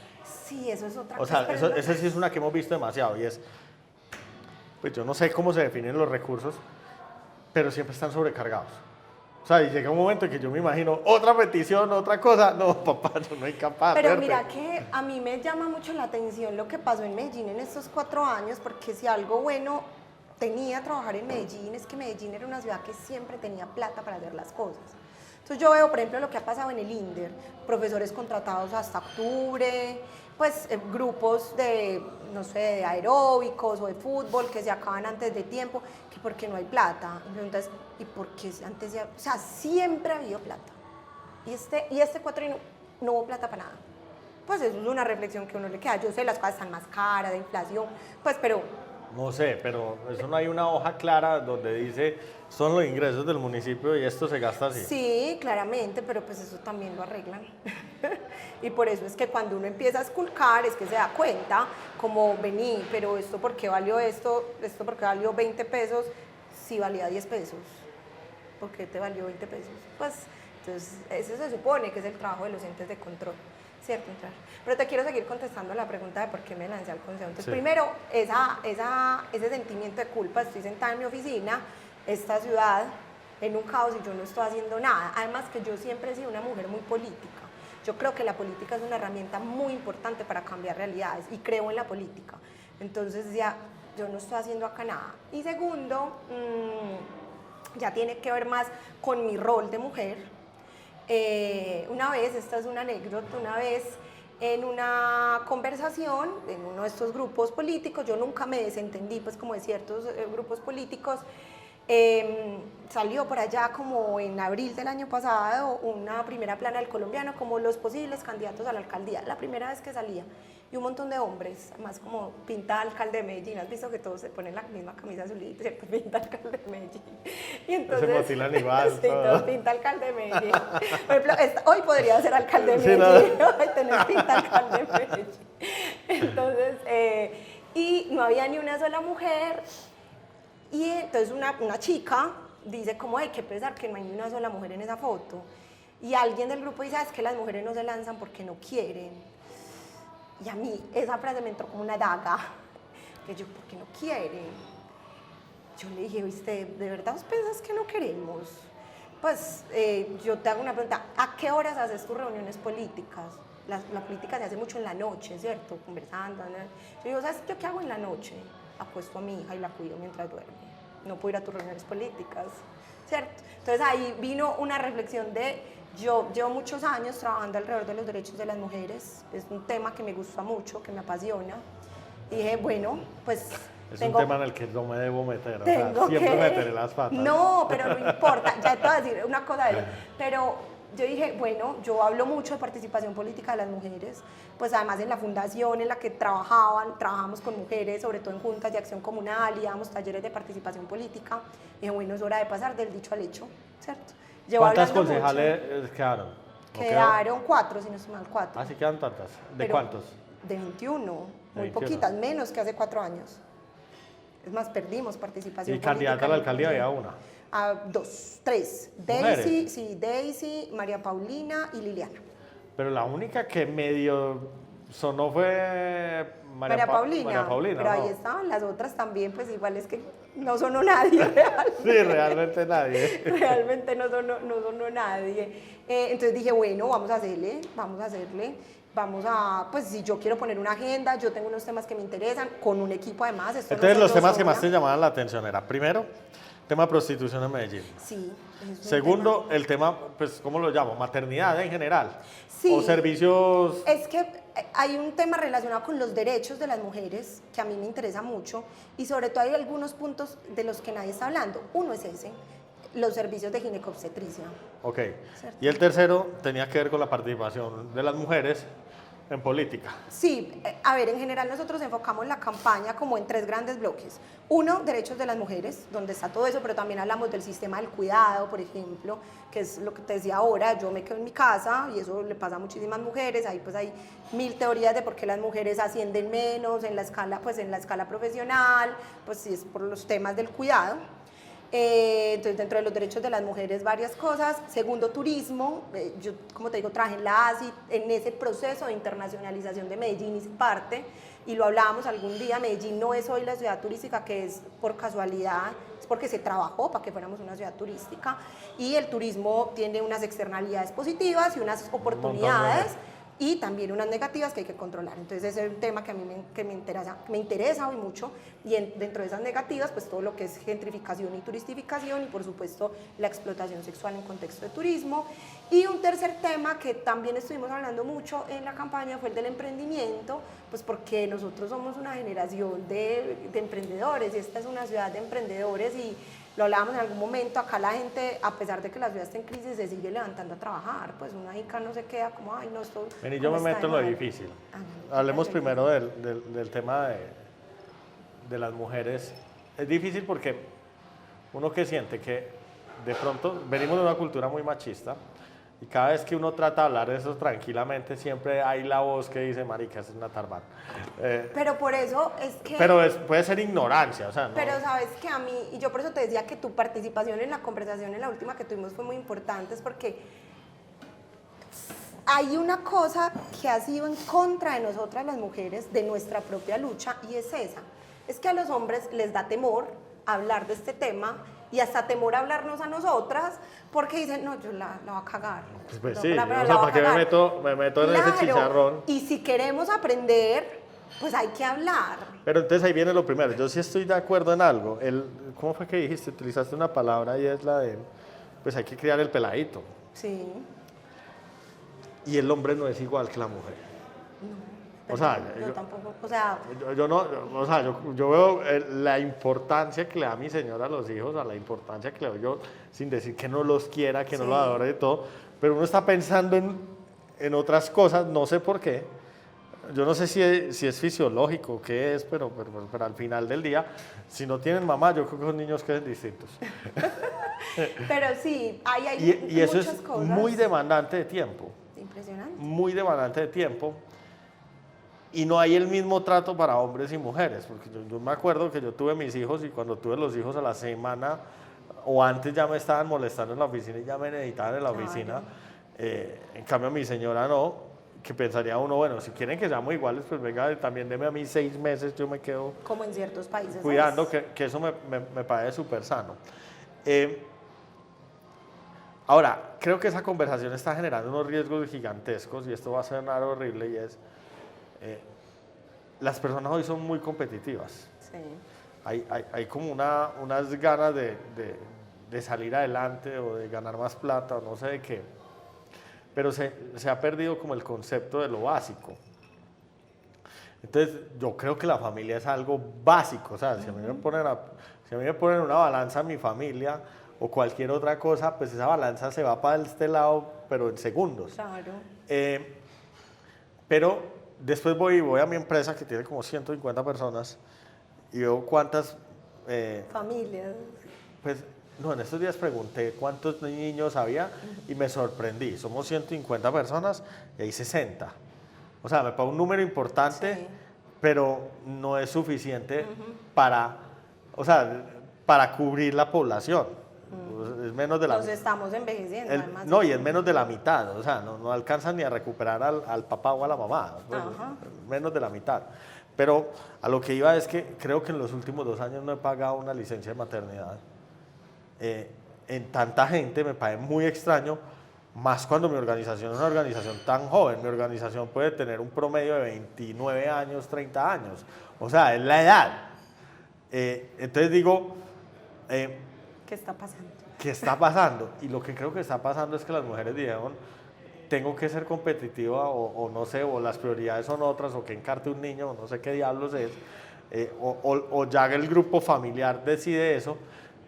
Sí, eso es otra cosa. O sea, esa sí es una que hemos visto demasiado y es, pues yo no sé cómo se definen los recursos, pero siempre están sobrecargados. O sea, y llega un momento en que yo me imagino otra petición, otra cosa. No, papá, yo no soy capaz. Pero mira que a mí me llama mucho la atención lo que pasó en Medellín en estos 4 años, porque si algo bueno tenía trabajar en Medellín es que Medellín era una ciudad que siempre tenía plata para hacer las cosas. Entonces yo veo, por ejemplo, lo que ha pasado en el INDER, profesores contratados hasta octubre, pues grupos de, no sé, de aeróbicos o de fútbol que se acaban antes de tiempo, que porque no hay plata. Entonces, ¿y por qué antes ya? O sea, siempre ha habido plata. Y este 4 no hubo plata para nada. Pues eso es una reflexión que a uno le queda. Yo sé, las cosas están más caras, de inflación, pues, pero... No sé, pero eso no hay una hoja clara donde dice son los ingresos del municipio y esto se gasta así. Sí, claramente, pero pues eso también lo arreglan. Y por eso es que cuando uno empieza a esculcar es que se da cuenta, como vení, pero esto ¿por qué valió esto ¿por qué valió 20 pesos si valía 10 pesos? ¿Por qué te valió 20 pesos? Pues entonces eso se supone que es el trabajo de los entes de control. ¿Cierto? Pero te quiero seguir contestando la pregunta de por qué me lancé al consejo. Entonces, primero, ese sentimiento de culpa, estoy sentada en mi oficina, esta ciudad en un caos y yo no estoy haciendo nada. Además que yo siempre he sido una mujer muy política. Yo creo que la política es una herramienta muy importante para cambiar realidades y creo en la política. Entonces ya yo no estoy haciendo acá nada. Y segundo, ya tiene que ver más con mi rol de mujer. Una vez, esta es una anécdota, una vez en una conversación en uno de estos grupos políticos. Yo nunca me desentendí pues como de ciertos grupos políticos. Salió por allá como en abril del año pasado una primera plana del Colombiano como los posibles candidatos a la alcaldía, la primera vez que salía, y un montón de hombres, además como pinta alcalde de Medellín. ¿Has visto que todos se ponen la misma camisa azul y se pinta alcalde de Medellín? Y entonces, se motilan igual. Sí, todos pinta alcalde de Medellín. Por ejemplo, hoy podría ser alcalde de Medellín, hoy tener pinta alcalde de Medellín. Entonces, y no había ni una sola mujer. Y entonces una chica dice como, hay que pesar que no hay ni una sola mujer en esa foto. Y alguien del grupo dice, es que las mujeres no se lanzan porque no quieren. Y a mí esa frase me entró como una daga. Que yo, ¿por qué no quieren? Yo le dije, ¿viste, de verdad vos pensás que no queremos? Pues yo te hago una pregunta, ¿a qué horas haces tus reuniones políticas? La política se hace mucho en la noche, ¿cierto? Conversando. ¿no? Yo digo, ¿sabes yo qué hago en la noche? Apuesto a mi hija y la cuido mientras duerme. No puedo ir a tus reuniones políticas, ¿cierto? Entonces ahí vino una reflexión de, yo llevo muchos años trabajando alrededor de los derechos de las mujeres, es un tema que me gusta mucho, que me apasiona, y dije, bueno, pues... Es un tema en el que no me debo meter, o sea, siempre que... meteré las patas. No, pero no importa, ya te voy a decir una cosa de eso, pero... Yo dije, bueno, yo hablo mucho de participación política de las mujeres, pues además en la fundación en la que trabajamos con mujeres, sobre todo en juntas de acción comunal y dábamos talleres de participación política. Y dije, bueno, es hora de pasar del dicho al hecho, ¿cierto? ¿Cuántas concejales quedaron? Quedaron 4, si no estoy mal, 4. ¿Ah, sí quedan tantas? ¿De Pero cuántos? De 21, muy 21. poquitas, menos que hace 4 años. Es más, perdimos participación política. ¿Y candidata a la alcaldía había una? A 2, 3. Daisy, sí, Daisy, María Paulina y Liliana. Pero la única que medio sonó fue María Paulina. María Paulina, pero ¿no? ahí estaban las otras también, pues igual es que no sonó nadie realmente. Sí, realmente nadie. Realmente no sonó nadie. Entonces dije, bueno, vamos a hacerle, vamos a, pues si yo quiero poner una agenda, yo tengo unos temas que me interesan, con un equipo además. Entonces los temas que más te llamaban la atención era, primero, tema de prostitución en Medellín. Sí. Segundo, el tema, pues, ¿cómo lo llamo? Maternidad en general. Sí. O servicios... Es que hay un tema relacionado con los derechos de las mujeres que a mí me interesa mucho y sobre todo hay algunos puntos de los que nadie está hablando. Uno es ese, los servicios de ginecobstetricia. Ok. ¿Cierto? Y el tercero tenía que ver con la participación de las mujeres en política. Sí, a ver, en general nosotros enfocamos la campaña como en 3 grandes bloques. Uno, derechos de las mujeres, donde está todo eso, pero también hablamos del sistema del cuidado, por ejemplo, que es lo que te decía ahora, yo me quedo en mi casa y eso le pasa a muchísimas mujeres, ahí pues hay 1000 teorías de por qué las mujeres ascienden menos en la escala, pues en la escala profesional, pues sí es por los temas del cuidado. Entonces dentro de los derechos de las mujeres varias cosas. Segundo, turismo. Yo como te digo trabajé en la ASI en ese proceso de internacionalización de Medellín, hice parte y lo hablábamos algún día. Medellín no es hoy la ciudad turística que es por casualidad, es porque se trabajó para que fuéramos una ciudad turística y el turismo tiene unas externalidades positivas y unas oportunidades y también unas negativas que hay que controlar. Entonces ese es un tema que a mí me interesa hoy mucho y dentro de esas negativas pues todo lo que es gentrificación y turistificación y por supuesto la explotación sexual en contexto de turismo. Y un tercer tema que también estuvimos hablando mucho en la campaña fue el del emprendimiento, pues porque nosotros somos una generación de emprendedores y esta es una ciudad de emprendedores y lo hablábamos en algún momento, acá la gente, a pesar de que la ciudad está en crisis, se sigue levantando a trabajar, pues una hica no se queda como, ay, no, esto... Vení, yo me meto en lo difícil. Hablemos primero del tema de las mujeres. Es difícil porque uno que siente que de pronto venimos de una cultura muy machista y cada vez que uno trata de hablar de eso tranquilamente, siempre hay la voz que dice, marica, es una tarbán. Pero por eso es que... Pero puede ser ignorancia, o sea, ¿no? Pero sabes que a mí, y yo por eso te decía que tu participación en la conversación en la última que tuvimos fue muy importante, es porque hay una cosa que ha sido en contra de nosotras las mujeres, de nuestra propia lucha, y es esa. Es que a los hombres les da temor hablar de este tema y hasta temor a hablarnos a nosotras porque dicen, no, yo la voy a cagar. Pues no, sí, o sea, la voy ¿para a qué cagar. me meto en ese chicharrón? Y si queremos aprender, pues hay que hablar. Pero entonces ahí viene lo primero, yo sí estoy de acuerdo en algo. ¿Cómo fue que dijiste? Utilizaste una palabra y es la de, pues hay que criar el peladito. Sí. Y el hombre no es igual que la mujer. No, O sea, yo tampoco, o sea, yo no, o sea, yo veo la importancia que le da mi señora a los hijos, a la importancia que le doy yo, sin decir que no los quiera, que no Sí. los adore y todo, pero uno está pensando en otras cosas, no sé por qué. Yo no sé si es fisiológico o qué es, pero al final del día, si no tienen mamá, yo creo que son niños que son distintos. pero sí, hay Y eso muchas es cosas. muy demandante de tiempo, Impresionante. muy demandante de tiempo. Y no hay el mismo trato para hombres y mujeres, porque yo me acuerdo que yo tuve mis hijos y cuando tuve los hijos a la semana o antes ya me estaban molestando en la oficina y ya me necesitaban en la oficina. Claro. En cambio mi señora no, que pensaría uno, bueno, si quieren que seamos iguales, pues venga, también deme a mí 6 meses, yo me quedo Como en ciertos países. cuidando, es. que eso me parece súper sano. Ahora, creo que esa conversación está generando unos riesgos gigantescos y esto va a sonar horrible y es... las personas hoy son muy competitivas. Sí. Hay como unas ganas de salir adelante o de ganar más plata o no sé de qué. Pero se ha perdido como el concepto de lo básico. Entonces, yo creo que la familia es algo básico. O sea, si a mí me ponen una balanza mi familia o cualquier otra cosa, pues esa balanza se va para este lado, pero en segundos. Claro. Pero después voy a mi empresa que tiene como 150 personas y veo cuántas... Familias. pues, no, en estos días pregunté cuántos niños había y me sorprendí. Somos 150 personas y hay 60. O sea, me paga un número importante, Sí. pero no es suficiente para, o sea, para cubrir la población. Es menos de la Nos estamos envejeciendo, además. no, y es menos de la mitad, o sea, no alcanzan ni a recuperar al papá o a la mamá, pues, Ajá. menos de la mitad. Pero a lo que iba es que creo que en los últimos 2 años no he pagado una licencia de maternidad. En tanta gente me parece muy extraño, más cuando mi organización es una organización tan joven. Mi organización puede tener un promedio de 29 años, 30 años, o sea, es la edad. Entonces digo... ¿Qué está pasando? ¿qué está pasando? Y lo que creo que está pasando es que las mujeres dijeron, tengo que ser competitiva o no sé, o las prioridades son otras, o que encarte un niño, o no sé qué diablos es, o ya el grupo familiar decide eso,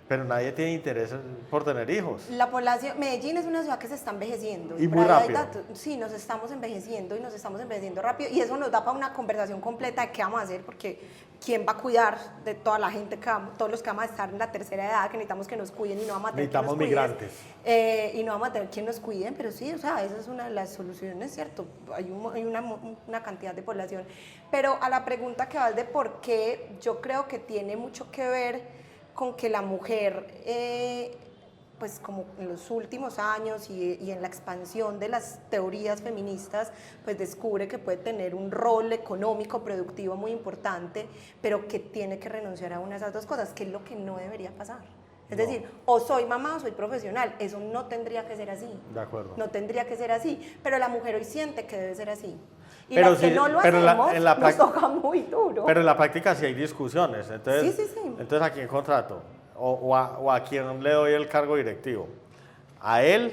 pero nadie tiene interés por tener hijos. La población, Medellín es una ciudad que se está envejeciendo. Y por muy ahí hay rápido. datos. Sí, nos estamos envejeciendo y nos estamos envejeciendo rápido y eso nos da para una conversación completa de qué vamos a hacer, porque ¿quién va a cuidar de toda la gente, todos los que vamos a estar en la tercera edad, que necesitamos que nos cuiden y no vamos a tener Necesitamos quien nos migrantes. y no vamos a tener quien nos cuiden, pero sí, o sea, esa es una de las soluciones, ¿cierto? Hay una cantidad de población. Pero a la pregunta que vas de por qué, yo creo que tiene mucho que ver con que la mujer, pues como en los últimos años y en la expansión de las teorías feministas, pues descubre que puede tener un rol económico, productivo muy importante, pero que tiene que renunciar a una de esas dos cosas, que es lo que no debería pasar. Es decir, o soy mamá o soy profesional, eso no tendría que ser así. De acuerdo. No tendría que ser así, pero la mujer hoy siente que debe ser así. Y Pero las que sí, no lo pero hacemos, en la nos toca muy duro. Pero en la práctica sí hay discusiones, entonces, Sí. entonces ¿a quién contrato? O a quién le doy el cargo directivo. ¿A él,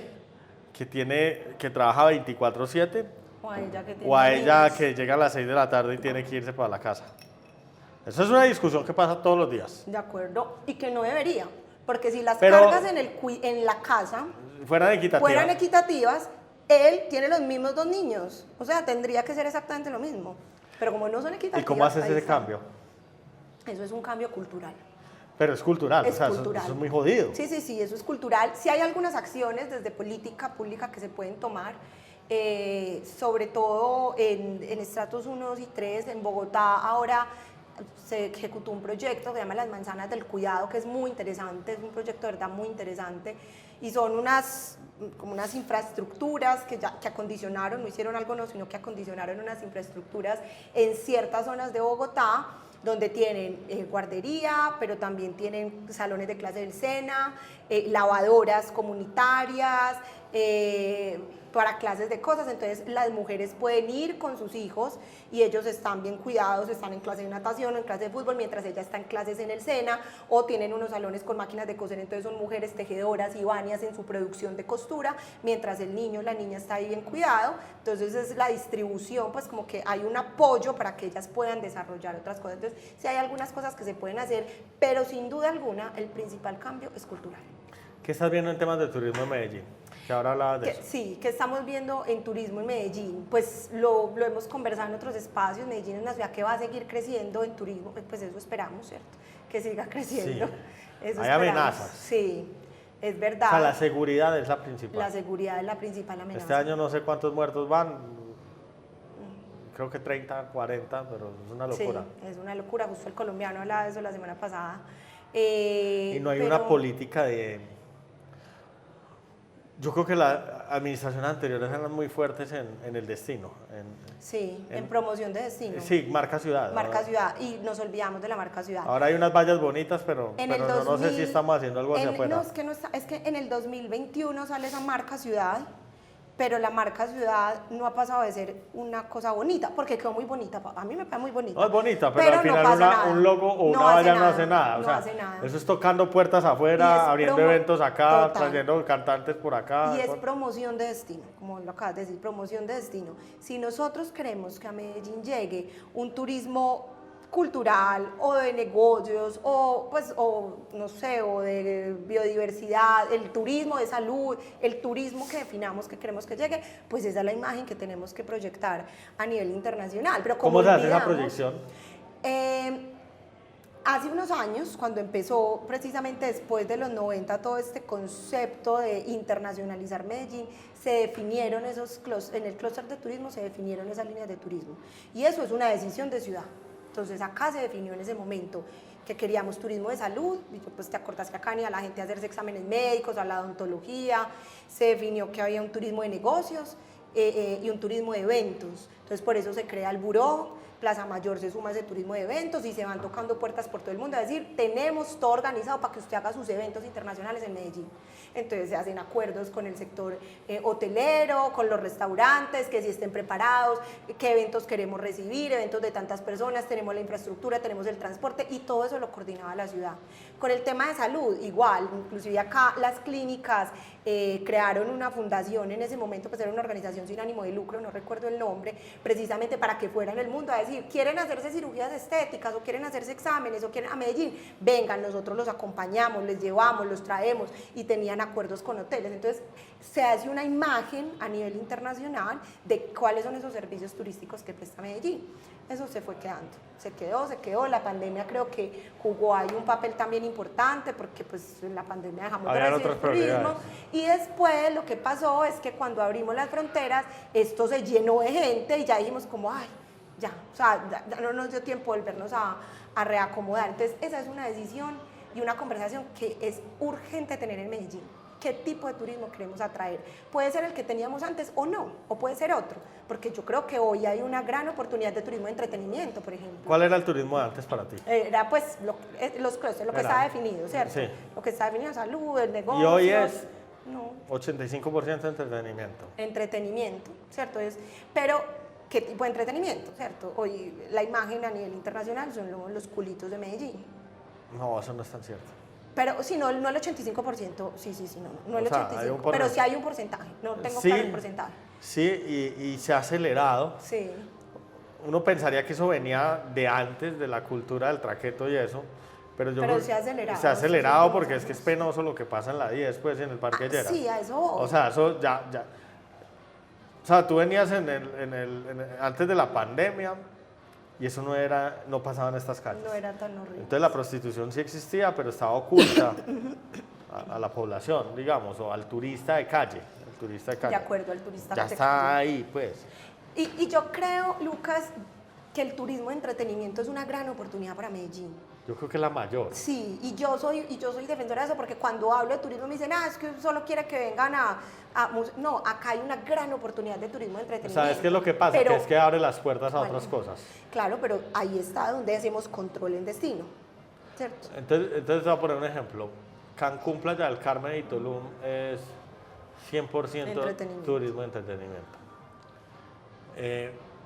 que trabaja 24/7? O a ella que tiene ¿O a ella niños. que llega a las 6 de la tarde y tiene que irse para la casa? Esa es una discusión que pasa todos los días. De acuerdo, y que no debería, porque si las Pero- cargas en la casa Fueran equitativas. fueran equitativas, él tiene los mismos 2 niños, o sea, tendría que ser exactamente lo mismo, pero como no son equitativas... ¿Y cómo haces ahí ese está. cambio? Eso es un cambio cultural. Pero es cultural, Es o sea, cultural. eso es muy jodido. Sí, eso es cultural. Sí hay algunas acciones desde política pública que se pueden tomar, sobre todo en estratos 1 y 3, en Bogotá ahora se ejecutó un proyecto que se llama Las Manzanas del Cuidado, que es muy interesante, es un proyecto de verdad muy interesante, y son como unas infraestructuras que acondicionaron, no hicieron algo no, sino que acondicionaron unas infraestructuras en ciertas zonas de Bogotá, donde tienen guardería, pero también tienen salones de clase del SENA, lavadoras comunitarias, para clases de cosas, entonces las mujeres pueden ir con sus hijos y ellos están bien cuidados, están en clase de natación o en clase de fútbol, mientras ella está en clases en el SENA, o tienen unos salones con máquinas de coser, entonces son mujeres tejedoras y vanias en su producción de costura, mientras el niño, la niña está ahí bien cuidado, entonces es la distribución, pues como que hay un apoyo para que ellas puedan desarrollar otras cosas, entonces sí hay algunas cosas que se pueden hacer, pero sin duda alguna el principal cambio es cultural. ¿Qué estás viendo en temas de turismo en Medellín? Que ahora hablabas de eso. Sí, que estamos viendo en turismo en Medellín, pues lo hemos conversado en otros espacios, Medellín es una ciudad que va a seguir creciendo en turismo, pues eso esperamos, ¿cierto? Que siga creciendo. Sí. Eso Hay esperamos. amenazas. Sí, es verdad. O sea, la seguridad es la principal. La seguridad es la principal amenaza. Este año no sé cuántos muertos van, creo que 30, 40, pero es una locura. Sí, es una locura, justo el colombiano hablaba de eso la semana pasada. Y no hay una política de... Yo creo que las administraciones anteriores eran muy fuertes en el destino. Sí, en promoción de destino. Sí, marca ciudad. Marca ciudad, y nos olvidamos de la marca ciudad. Ahora hay unas vallas bonitas, pero no sé si estamos haciendo algo hacia afuera. No, es que en el 2021 sale esa marca ciudad, pero la marca ciudad no ha pasado de ser una cosa bonita, porque quedó muy bonita, a mí me parece muy bonita. No es bonita, pero al final un logo o una valla no hace nada. O sea, eso es tocando puertas afuera, abriendo eventos acá, trayendo cantantes por acá. Y es promoción de destino, como lo acabas de decir, promoción de destino. Si nosotros queremos que a Medellín llegue un turismo cultural o de negocios o no sé, o de biodiversidad, el turismo de salud, el turismo que definamos que queremos que llegue, pues esa es la imagen que tenemos que proyectar a nivel internacional. Pero ¿cómo se hace esa proyección? Hace unos años, cuando empezó precisamente después de los 90 todo este concepto de internacionalizar Medellín, se definieron en el clúster de turismo se definieron esas líneas de turismo, y eso es una decisión de ciudad. Entonces acá se definió en ese momento que queríamos turismo de salud, y pues te acordás que acá venía la gente a hacerse exámenes médicos, a la odontología, se definió que había un turismo de negocios y un turismo de eventos, entonces por eso se crea el buró, Plaza Mayor se suma a ese turismo de eventos y se van tocando puertas por todo el mundo, es decir, tenemos todo organizado para que usted haga sus eventos internacionales en Medellín. Entonces se hacen acuerdos con el sector hotelero, con los restaurantes, que si estén preparados, qué eventos queremos recibir, eventos de tantas personas, tenemos la infraestructura, tenemos el transporte, y todo eso lo coordinaba la ciudad. Con el tema de salud, igual, inclusive acá las clínicas crearon una fundación en ese momento, pues era una organización sin ánimo de lucro, no recuerdo el nombre, precisamente para que fueran el mundo a decir, quieren hacerse cirugías estéticas o quieren hacerse exámenes o quieren a Medellín, vengan, nosotros los acompañamos, les llevamos, los traemos, y tenían acuerdos con hoteles. Entonces se hace una imagen a nivel internacional de cuáles son esos servicios turísticos que presta Medellín. Eso se fue quedando, se quedó, la pandemia creo que jugó ahí un papel también importante, porque pues en la pandemia dejamos de recibir turismo, y después lo que pasó es que cuando abrimos las fronteras, esto se llenó de gente y ya dijimos como, ay, ya, o sea, ya no nos dio tiempo de volvernos a reacomodar. Entonces esa es una decisión y una conversación que es urgente tener en Medellín. ¿Qué tipo de turismo queremos atraer? Puede ser el que teníamos antes o no, o puede ser otro, porque yo creo que hoy hay una gran oportunidad de turismo de entretenimiento, por ejemplo. ¿Cuál era el turismo de antes para ti? Era pues los clústeres, lo que estaba definido, ¿cierto? Sí. Lo que está definido, salud, el negocio. Y hoy es no. 85% entretenimiento. Entretenimiento, ¿cierto? Pero, ¿qué tipo de entretenimiento, cierto? Hoy la imagen a nivel internacional son los culitos de Medellín. No, eso no es tan cierto. Pero si no, no el 85%, sí, no el 85%, pero sí hay un porcentaje, no tengo claro el porcentaje. Sí, y se ha acelerado. Sí. Uno pensaría que eso venía de antes, de la cultura del traqueto y eso, pero se ha acelerado. Se ha acelerado porque es que es penoso lo que pasa en la 10, pues, en el Parque Lleras. Sí, a eso voy. O sea, eso ya. O sea, tú venías antes de la pandemia y eso no pasaba en estas calles. No era tan horrible. Entonces la prostitución sí existía, pero estaba oculta a la población, digamos, o al turista de calle. De acuerdo, al turista. Ya está ahí, pues. Y yo creo, Lucas, que el turismo de entretenimiento es una gran oportunidad para Medellín. Yo creo que es la mayor. Sí, y yo soy defensora de eso, porque cuando hablo de turismo me dicen, es que solo quiere que vengan no, acá hay una gran oportunidad de turismo de entretenimiento. ¿Sabes qué es lo que pasa? Que es que abre las puertas a otras cosas. Claro, pero ahí está donde hacemos control en destino, ¿cierto? Entonces te voy a poner un ejemplo. Cancún, Playa del Carmen y Tulum es 100% Entretenimiento. turismo y entretenimiento.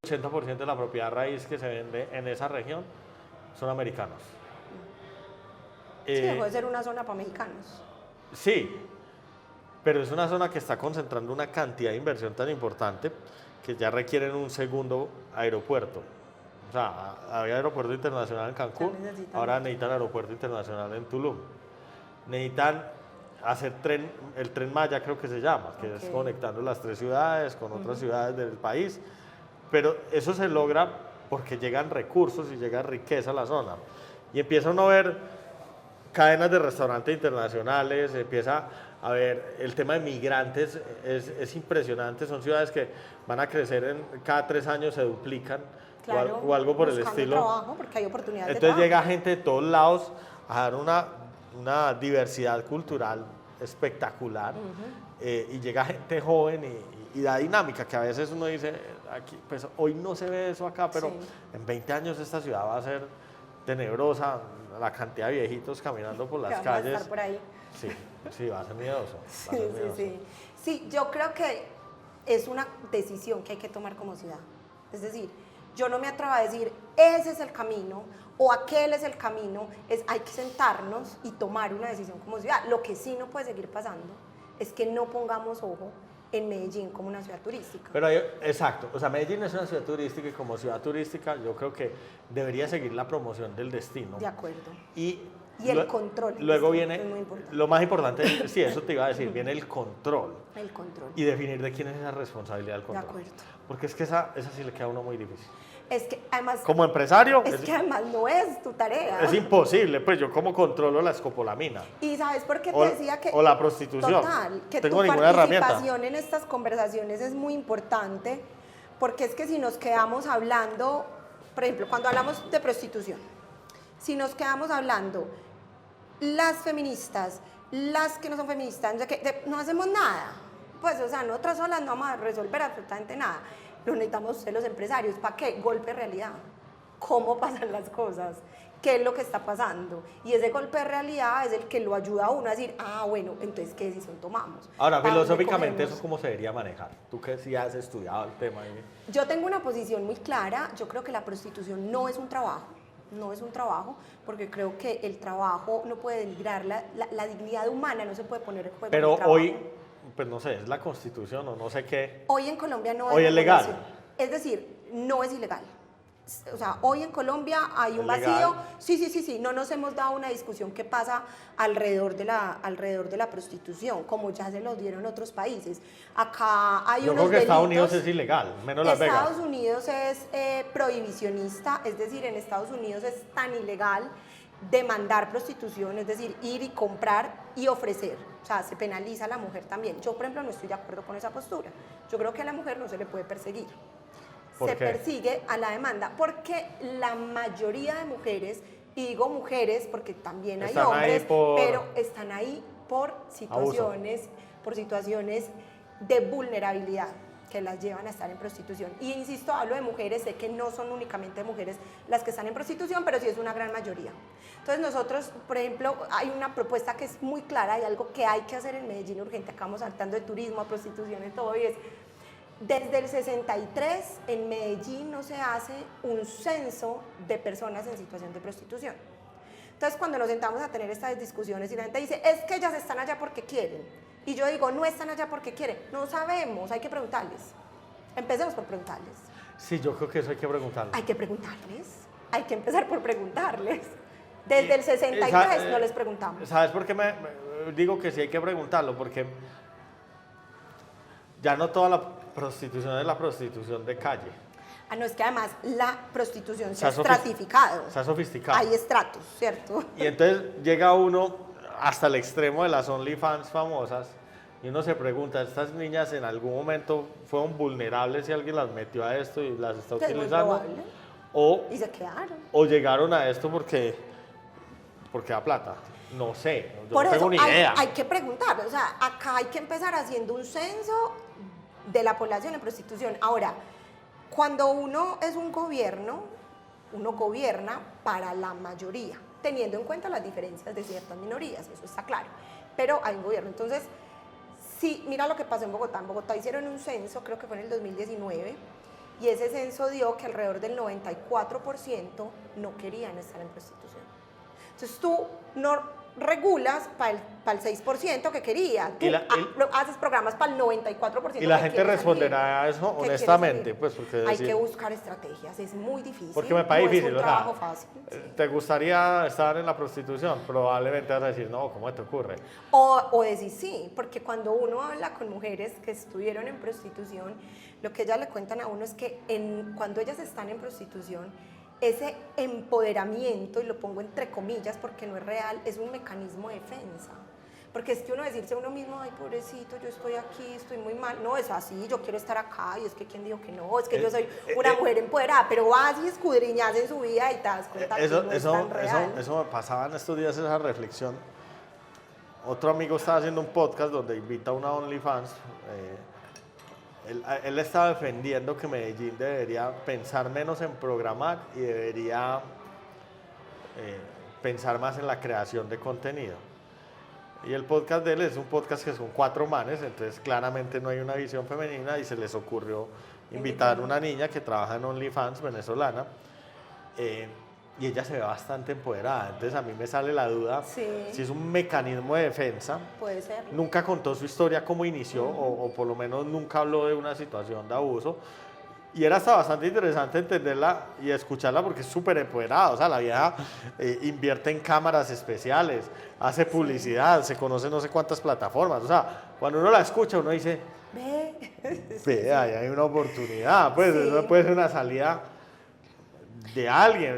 80% de la propiedad raíz que se vende en esa región son americanos. Sí, dejó de ser una zona para mexicanos. Sí, pero es una zona que está concentrando una cantidad de inversión tan importante que ya requieren un segundo aeropuerto. O sea, había aeropuerto internacional en Cancún, ahora necesitan aeropuerto internacional en Tulum. Necesitan hacer el tren Maya, creo que se llama, que es conectando las 3 ciudades con otras ciudades del país. Pero eso se logra porque llegan recursos y llega riqueza a la zona. Y empieza uno a ver cadenas de restaurantes internacionales, empieza a ver el tema de migrantes, es impresionante, son ciudades que van a crecer, cada 3 años se duplican, Claro, o algo por el estilo. Trabajo, porque hay oportunidades Entonces de llega trabajo. gente de todos lados a dar una diversidad cultural espectacular, y llega gente joven y da dinámica, que a veces uno dice, aquí, pues hoy no se ve eso acá, pero en 20 años esta ciudad va a ser tenebrosa, la cantidad de viejitos caminando por las Que vamos a calles. estar por ahí. Sí, sí, va a ser miedoso. Sí, sí. Sí, yo creo que es una decisión que hay que tomar como ciudad. Es decir, yo no me atrevo a decir, ese es el camino o aquel es el camino, hay que sentarnos y tomar una decisión como ciudad. Lo que sí no puede seguir pasando es que no pongamos ojo en Medellín como una ciudad turística. Pero exacto, o sea, Medellín es una ciudad turística y como ciudad turística yo creo que debería seguir la promoción del destino. De acuerdo. Y el control. Luego viene, es muy importante. lo más importante, sí, eso te iba a decir, viene el control. El control. Y definir de quién es esa responsabilidad del control. De acuerdo. Porque es que esa sí le queda a uno muy difícil. Es que además... Como empresario... Es que además no es tu tarea. Es imposible, pues yo como controlo la escopolamina. Y ¿sabes por qué te decía que... O la prostitución. Total, que tengo tu ninguna participación en estas conversaciones es muy importante, porque es que si nos quedamos hablando, por ejemplo, cuando hablamos de prostitución, si nos quedamos hablando las feministas, las que no son feministas, no hacemos nada. Pues, o sea, nosotras solas no vamos a resolver absolutamente nada. Lo necesitamos ser los empresarios. ¿Para qué? Golpe de realidad. ¿Cómo pasan las cosas? ¿Qué es lo que está pasando? Y ese golpe de realidad es el que lo ayuda a uno a decir, ah, bueno, entonces, ¿qué decisión tomamos? Ahora, filosóficamente, ¿eso cómo se debería manejar? Tú que sí has estudiado el tema. Yo tengo una posición muy clara. Yo creo que la prostitución no es un trabajo. No es un trabajo, porque creo que el trabajo no puede denigrar la dignidad humana, no se puede poner en juego. Pero hoy, pues no sé, es la Constitución o no sé qué. Hoy en Colombia no hoy es legal. Es decir, no es ilegal. O sea, hoy en Colombia hay un vacío. Legal. Sí, no nos hemos dado una discusión que pasa alrededor de la prostitución, como ya se lo dieron otros países. Acá hay Yo unos creo que delitos. Estados Unidos es ilegal, menos Las Vegas. Estados Unidos es prohibicionista, es decir, en Estados Unidos es tan ilegal demandar prostitución, es decir, ir y comprar y ofrecer. O sea, se penaliza a la mujer también. Yo, por ejemplo, no estoy de acuerdo con esa postura. Yo creo que a la mujer no se le puede perseguir. Se persigue a la demanda, porque la mayoría de mujeres, y digo mujeres porque también hay hombres, pero están ahí por situaciones de vulnerabilidad que las llevan a estar en prostitución. Y insisto, hablo de mujeres, sé que no son únicamente mujeres las que están en prostitución, pero sí es una gran mayoría. Entonces nosotros, por ejemplo, hay una propuesta que es muy clara, hay algo que hay que hacer en Medellín urgente, acabamos saltando de turismo a prostitución y todo, y es, desde el 63 en Medellín no se hace un censo de personas en situación de prostitución. Entonces cuando nos sentamos a tener estas discusiones y la gente dice, es que ellas están allá porque quieren, y yo digo, no están allá porque quieren, no sabemos, hay que preguntarles. Empecemos por preguntarles. Sí, yo creo que eso hay que preguntarles. Hay que preguntarles, hay que empezar por preguntarles. Desde el 63 no les preguntamos. ¿Sabes por qué me digo que sí hay que preguntarlo? Porque ya no toda la prostitución es la prostitución de calle. Ah, no, es que además la prostitución se ha estratificado. Se ha sofisticado. Hay estratos, ¿cierto? Y entonces llega uno hasta el extremo de las OnlyFans famosas y uno se pregunta, ¿estas niñas en algún momento fueron vulnerables y alguien las metió a esto y las está utilizando? Y se quedaron. O llegaron a esto porque da plata. No sé, yo Por no tengo ni idea. Hay que preguntar, o sea, acá hay que empezar haciendo un censo de la población en prostitución. Ahora, cuando uno es un gobierno, uno gobierna para la mayoría, teniendo en cuenta las diferencias de ciertas minorías, eso está claro, pero hay un gobierno. Entonces, Sí, mira lo que pasó en Bogotá. En Bogotá hicieron un censo, creo que fue en el 2019, y ese censo dio que alrededor del 94% no querían estar en prostitución. Entonces tú no regulas para el 6% que quería, tú haces programas para el 94%. Y la gente responderá a eso honestamente, pues porque hay que buscar estrategias, es muy difícil. Porque me parece difícil, es un trabajo fácil. Sí. ¿Te gustaría estar en la prostitución? Probablemente vas a decir, no, ¿cómo te ocurre? O decir sí, porque cuando uno habla con mujeres que estuvieron en prostitución, lo que ellas le cuentan a uno es que cuando ellas están en prostitución, ese empoderamiento, y lo pongo entre comillas porque no es real, es un mecanismo de defensa. Porque es que uno decirse a uno mismo, ay, pobrecito, yo estoy aquí, estoy muy mal. No, es así, yo quiero estar acá, y es que ¿quién dijo que no? Es que yo soy una mujer empoderada, pero vas y escudriñas en su vida y te das cuenta que no es tan real. Eso me pasaba en estos días, esa reflexión. Otro amigo estaba haciendo un podcast donde invita a una OnlyFans. Él estaba defendiendo que Medellín debería pensar menos en programar y debería pensar más en la creación de contenido. Y el podcast de él es un podcast que son 4 manes, entonces claramente no hay una visión femenina y se les ocurrió invitar a una niña que trabaja en OnlyFans venezolana y ella se ve bastante empoderada. Entonces a mí me sale la duda si es un mecanismo de defensa. Puede ser. Nunca contó su historia, cómo inició, o por lo menos nunca habló de una situación de abuso. Y era hasta bastante interesante entenderla y escucharla porque es súper empoderada. O sea, la vieja invierte en cámaras especiales, hace publicidad, se conoce no sé cuántas plataformas. O sea, cuando uno la escucha, uno dice, ve, ahí hay una oportunidad. Pues eso puede ser una salida de alguien,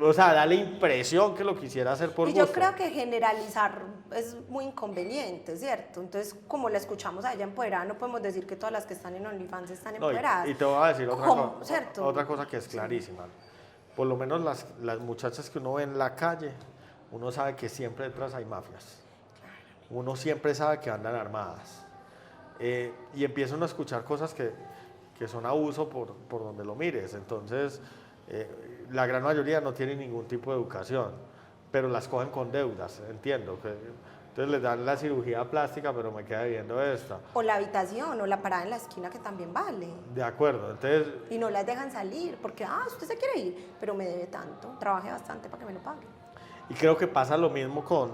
o sea, da la impresión que lo quisiera hacer por gusto. Y yo creo que generalizar es muy inconveniente, ¿cierto? Entonces, como la escuchamos a ella empoderada, no podemos decir que todas las que están en OnlyFans están empoderadas. Y te voy a decir otra cosa que es clarísima. Por lo menos las muchachas que uno ve en la calle, uno sabe que siempre detrás hay mafias. Uno siempre sabe que andan armadas. Y empieza uno a escuchar cosas que son abuso por donde lo mires. Entonces, la gran mayoría no tienen ningún tipo de educación, pero las cogen con deudas, entiendo. Entonces les dan la cirugía plástica, pero me queda viendo esta. O la habitación, o la parada en la esquina que también vale. De acuerdo, entonces... Y no las dejan salir, porque, usted se quiere ir, pero me debe tanto, trabajé bastante para que me lo pague. Y creo que pasa lo mismo con,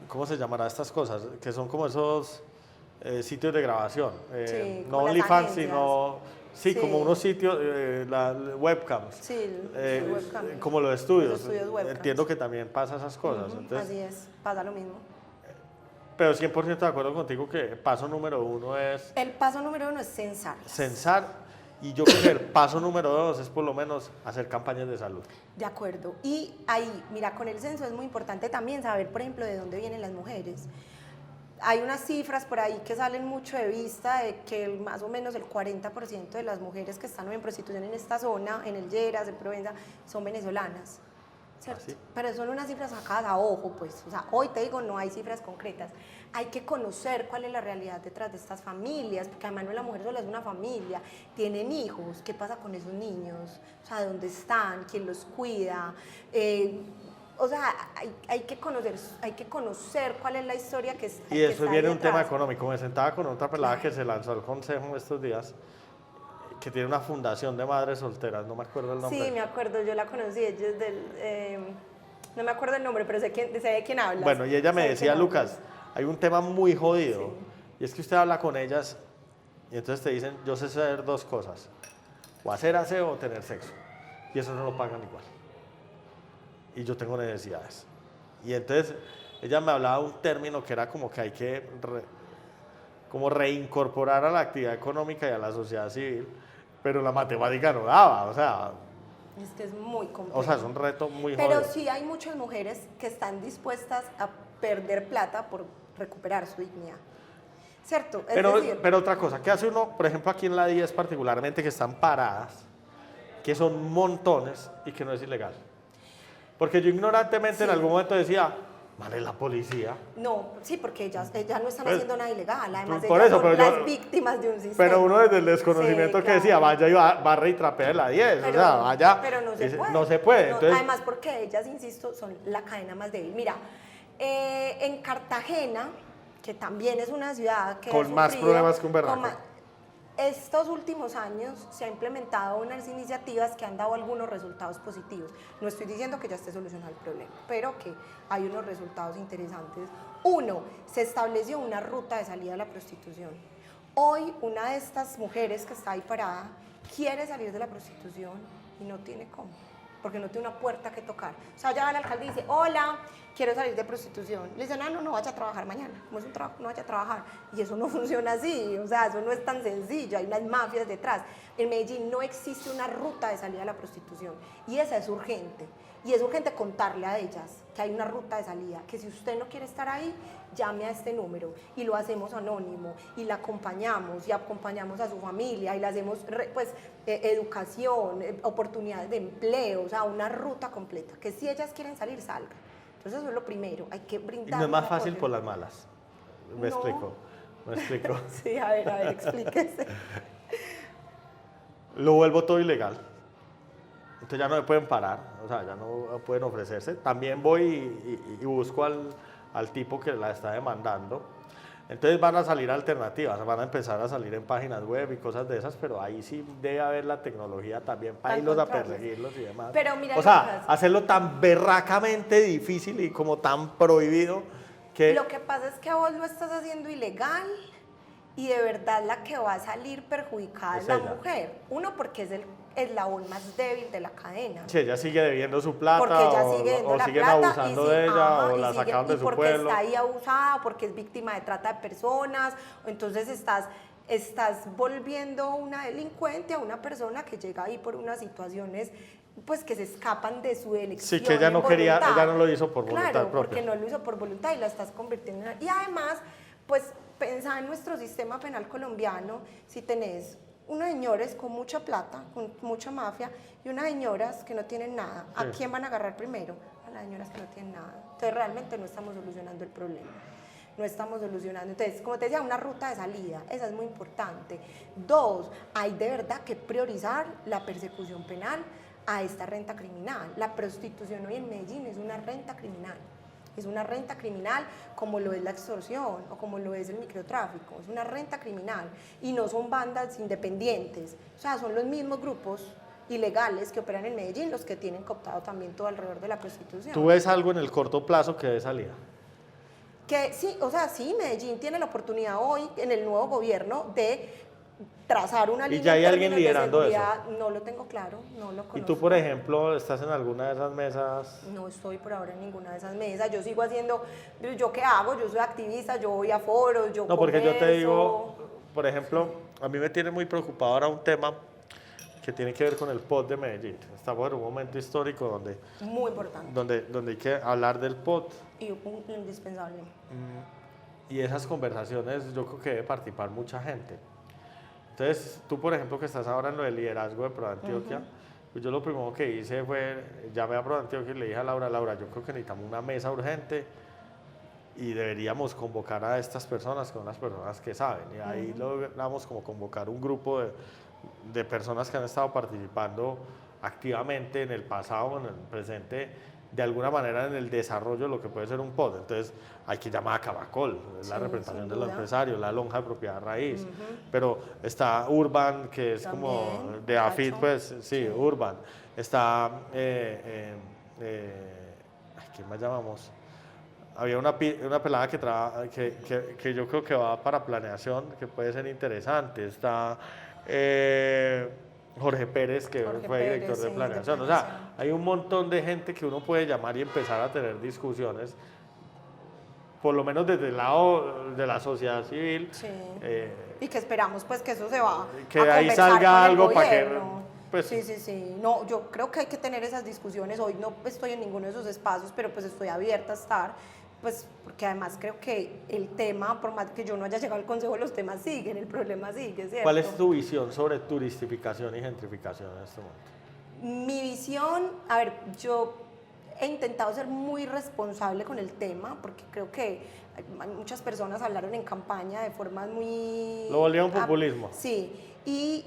¿cómo se llamará estas cosas? Que son como esos sitios de grabación. No OnlyFans, sino... Sí, como unos sitios, webcams. Sí, webcams. Como los estudios. Webcams. Entiendo que también pasa esas cosas. Entonces, así es, pasa lo mismo. Pero 100% de acuerdo contigo que el paso número 1 es... El paso número 1 es censar. Censar, y yo creo que el paso número 2 es por lo menos hacer campañas de salud. De acuerdo. Y ahí, mira, con el censo es muy importante también saber, por ejemplo, de dónde vienen las mujeres. Hay unas cifras por ahí que salen mucho de vista de que más o menos el 40% de las mujeres que están en prostitución en esta zona, en el Lleras, en Provenza, son venezolanas, ¿cierto? ¿Ah, sí? Pero son unas cifras sacadas a ojo, pues. O sea, hoy te digo, no hay cifras concretas. Hay que conocer cuál es la realidad detrás de estas familias, porque además no la mujer sola es una familia, tienen hijos, ¿qué pasa con esos niños? O sea, ¿dónde están? ¿Quién los cuida? O sea, hay que conocer cuál es la historia que está. Y después viene un tema económico. Me sentaba con otra pelada que se lanzó al consejo estos días, que tiene una fundación de madres solteras, no me acuerdo el nombre. Sí, me acuerdo, yo la conocí, ella es no me acuerdo el nombre, pero sé de quién hablas. Bueno, y ella me decía, Lucas, hay un tema muy jodido, y es que usted habla con ellas, y entonces te dicen, yo sé hacer 2 cosas, o hacer aseo o tener sexo, y eso no lo pagan igual. Y yo tengo necesidades. Y entonces ella me hablaba de un término que era como que hay que como reincorporar a la actividad económica y a la sociedad civil, pero la matemática no daba, o sea... Es que es muy complejo. O sea, es un reto muy jodido. Pero sí hay muchas mujeres que están dispuestas a perder plata por recuperar su dignidad. ¿Cierto? Pero otra cosa, ¿qué hace uno, por ejemplo, aquí en la 10 particularmente, que están paradas, que son montones y que no es ilegal? Porque yo ignorantemente en algún momento decía, vale, la policía. No, sí, porque ellas no están haciendo nada ilegal, además por eso, son las víctimas de un sistema. Pero uno desde el desconocimiento que decía, vaya y barre y trapea la 10, pero, o sea, vaya. Pero no se puede. No se puede. No, entonces, además porque ellas, insisto, son la cadena más débil. Mira, en Cartagena que también es una ciudad que con más problemas que un berraco. Estos últimos años se ha implementado unas iniciativas que han dado algunos resultados positivos. No estoy diciendo que ya esté solucionado el problema, pero que hay unos resultados interesantes. Uno, se estableció una ruta de salida a la prostitución. Hoy una de estas mujeres que está ahí parada quiere salir de la prostitución y no tiene cómo, porque no tiene una puerta que tocar. O sea, ya va el alcalde y dice, hola, quiero salir de prostitución. Le dicen, no vaya a trabajar mañana, como es un trabajo, no vaya a trabajar. Y eso no funciona así, o sea, eso no es tan sencillo, hay unas mafias detrás. En Medellín no existe una ruta de salida a la prostitución y esa es urgente. Y es urgente contarle a ellas que hay una ruta de salida, que si usted no quiere estar ahí, llame a este número y lo hacemos anónimo y la acompañamos y acompañamos a su familia y le hacemos educación, oportunidades de empleo, o sea, una ruta completa, que si ellas quieren salir, salgan. Entonces eso es lo primero, hay que brindar. Y no es más fácil por las malas. Me explico. Sí, a ver, explíquese. Lo vuelvo todo ilegal. Entonces ya no me pueden parar, o sea, ya no pueden ofrecerse. También voy y busco al tipo que la está demandando. Entonces van a salir alternativas, van a empezar a salir en páginas web y cosas de esas, pero ahí sí debe haber la tecnología también para irlos a perseguirlos y demás. Pero mira, o sea, hacerlo tan berracamente difícil y como tan prohibido que... Lo que pasa es que vos lo estás haciendo ilegal y de verdad la que va a salir perjudicada es la mujer. Uno, porque es el eslabón más débil de la cadena. Sí, ella sigue debiendo su plata, porque ella sigue debiendo la siguen plata abusando de ella, o la sigue, sacaron de su pueblo. porque está ahí abusada, porque es víctima de trata de personas, entonces estás volviendo una delincuente a una persona que llega ahí por unas situaciones pues que se escapan de su elección. Sí, que ella no quería, ella no lo hizo por voluntad propia. Claro, porque no lo hizo por voluntad y la estás convirtiendo en... Y además, pues pensá en nuestro sistema penal colombiano, si tenés unos señores con mucha plata, con mucha mafia, y unas señoras que no tienen nada, ¿a quién van a agarrar primero? A las señoras que no tienen nada. Entonces realmente no estamos solucionando el problema. No estamos solucionando. Entonces, como te decía, una ruta de salida, esa es muy importante. Dos, hay de verdad que priorizar la persecución penal a esta renta criminal. La prostitución hoy en Medellín es una renta criminal. Es una renta criminal como lo es la extorsión o como lo es el microtráfico. Es una renta criminal y no son bandas independientes. O sea, son los mismos grupos ilegales que operan en Medellín los que tienen cooptado también todo alrededor de la prostitución. ¿Tú ves algo en el corto plazo que dé salida? Que sí, o sea, sí, Medellín tiene la oportunidad hoy en el nuevo gobierno de trazar una línea. ¿Y ya hay alguien liderando eso? No lo tengo claro, no lo conozco. ¿Y tú, por ejemplo, estás en alguna de esas mesas? No estoy por ahora en ninguna de esas mesas. Yo sigo haciendo, ¿yo qué hago? Yo soy activista, yo voy a foros, yo No, porque converso. yo te digo, por ejemplo, a mí me tiene muy preocupado ahora un tema que tiene que ver con el POT de Medellín. Estamos en un momento histórico donde... Muy importante. Donde hay que hablar del POT. Y indispensable. Y esas conversaciones yo creo que debe participar mucha gente. Entonces, tú, por ejemplo, que estás ahora en lo del liderazgo de ProAntioquia, pues yo lo primero que hice fue, llamé a ProAntioquia y le dije a Laura, yo creo que necesitamos una mesa urgente y deberíamos convocar a estas personas, que son las personas que saben. Y ahí logramos como convocar un grupo de personas que han estado participando activamente en el pasado, en el presente, de alguna manera en el desarrollo de lo que puede ser un POT. Entonces hay que llamar a Cabacol, es la representación de los empresarios, la lonja de propiedad raíz, pero está Urban, que es también, como de AFIT, pues sí, Urban, está, ¿quién más llamamos? Había una pelada que yo creo que va para planeación, que puede ser interesante, está... Jorge Pérez, que fue director de planeación. O sea, hay un montón de gente que uno puede llamar y empezar a tener discusiones, por lo menos desde el lado de la sociedad civil. Sí. Y que esperamos pues que eso se va que de ahí salga algo para que... Pues, sí. No, yo creo que hay que tener esas discusiones. Hoy no estoy en ninguno de esos espacios, pero pues estoy abierta a estar. Pues porque además creo que el tema, por más que yo no haya llegado al consejo, los temas siguen, el problema sigue, ¿cierto? ¿Cuál es tu visión sobre turistificación y gentrificación en este momento? Mi visión, a ver, yo he intentado ser muy responsable con el tema, porque creo que muchas personas hablaron en campaña de formas muy... Lo volvieron populismo. Sí, y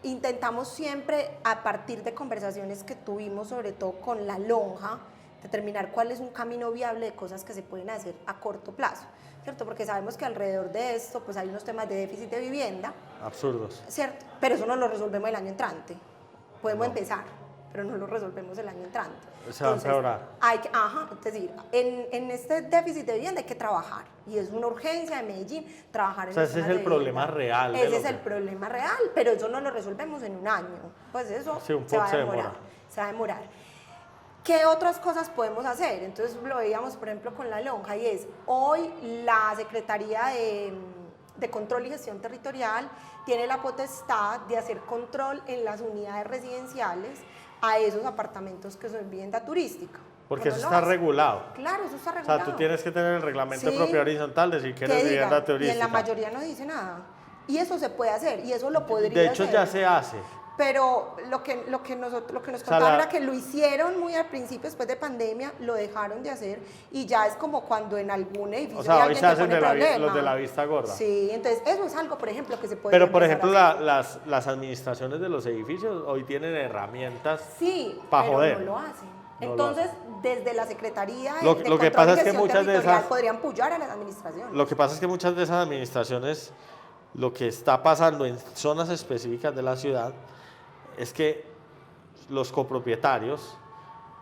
intentamos siempre, a partir de conversaciones que tuvimos, sobre todo con la lonja, determinar cuál es un camino viable de cosas que se pueden hacer a corto plazo, ¿cierto? Porque sabemos que alrededor de esto pues hay unos temas de déficit de vivienda. Absurdos. ¿Cierto? Pero eso no lo resolvemos el año entrante. Podemos No. empezar, pero no lo resolvemos el año entrante. Se va a empeorar. Es decir, en este déficit de vivienda hay que trabajar y es una urgencia de Medellín trabajar en O sea, los ese es temas el de problema vivienda. real de Ese lo es que- el problema real, pero eso no lo resolvemos en un año. Pues eso Sí, un se va poco a se demorar. demora. Se va a demorar. ¿Qué otras cosas podemos hacer? Entonces lo veíamos, por ejemplo, con la lonja y es, hoy la Secretaría de Control y Gestión Territorial tiene la potestad de hacer control en las unidades residenciales a esos apartamentos que son vivienda turística. Porque ¿Cómo eso lo está hace? regulado. Claro, eso está O regulado. sea, tú tienes que tener el reglamento de Sí. propiedad horizontal, decir que eres Que vivienda diga, y turística. en la mayoría no dice nada. Y eso se puede hacer, y eso lo podría De hecho, hacer. ya se hace. Pero lo que nos sea, contaban era que lo hicieron muy al principio, después de pandemia, lo dejaron de hacer y ya es como cuando en algún edificio O sea, hay hoy alguien se que hacen pone problema. los de la vista gorda. Sí, entonces eso es algo, por ejemplo, que se puede Pero, por empezar ejemplo, a hacer. las administraciones de los edificios hoy tienen herramientas. Sí, pa' pero joder. no lo hacen. No lo Entonces, desde la Secretaría Lo- de lo que Control pasa y es que Gestión muchas de Territorial esas- podrían pullar a las administraciones. Lo que pasa es que muchas de esas administraciones, lo que está pasando en zonas específicas de la ciudad es que los copropietarios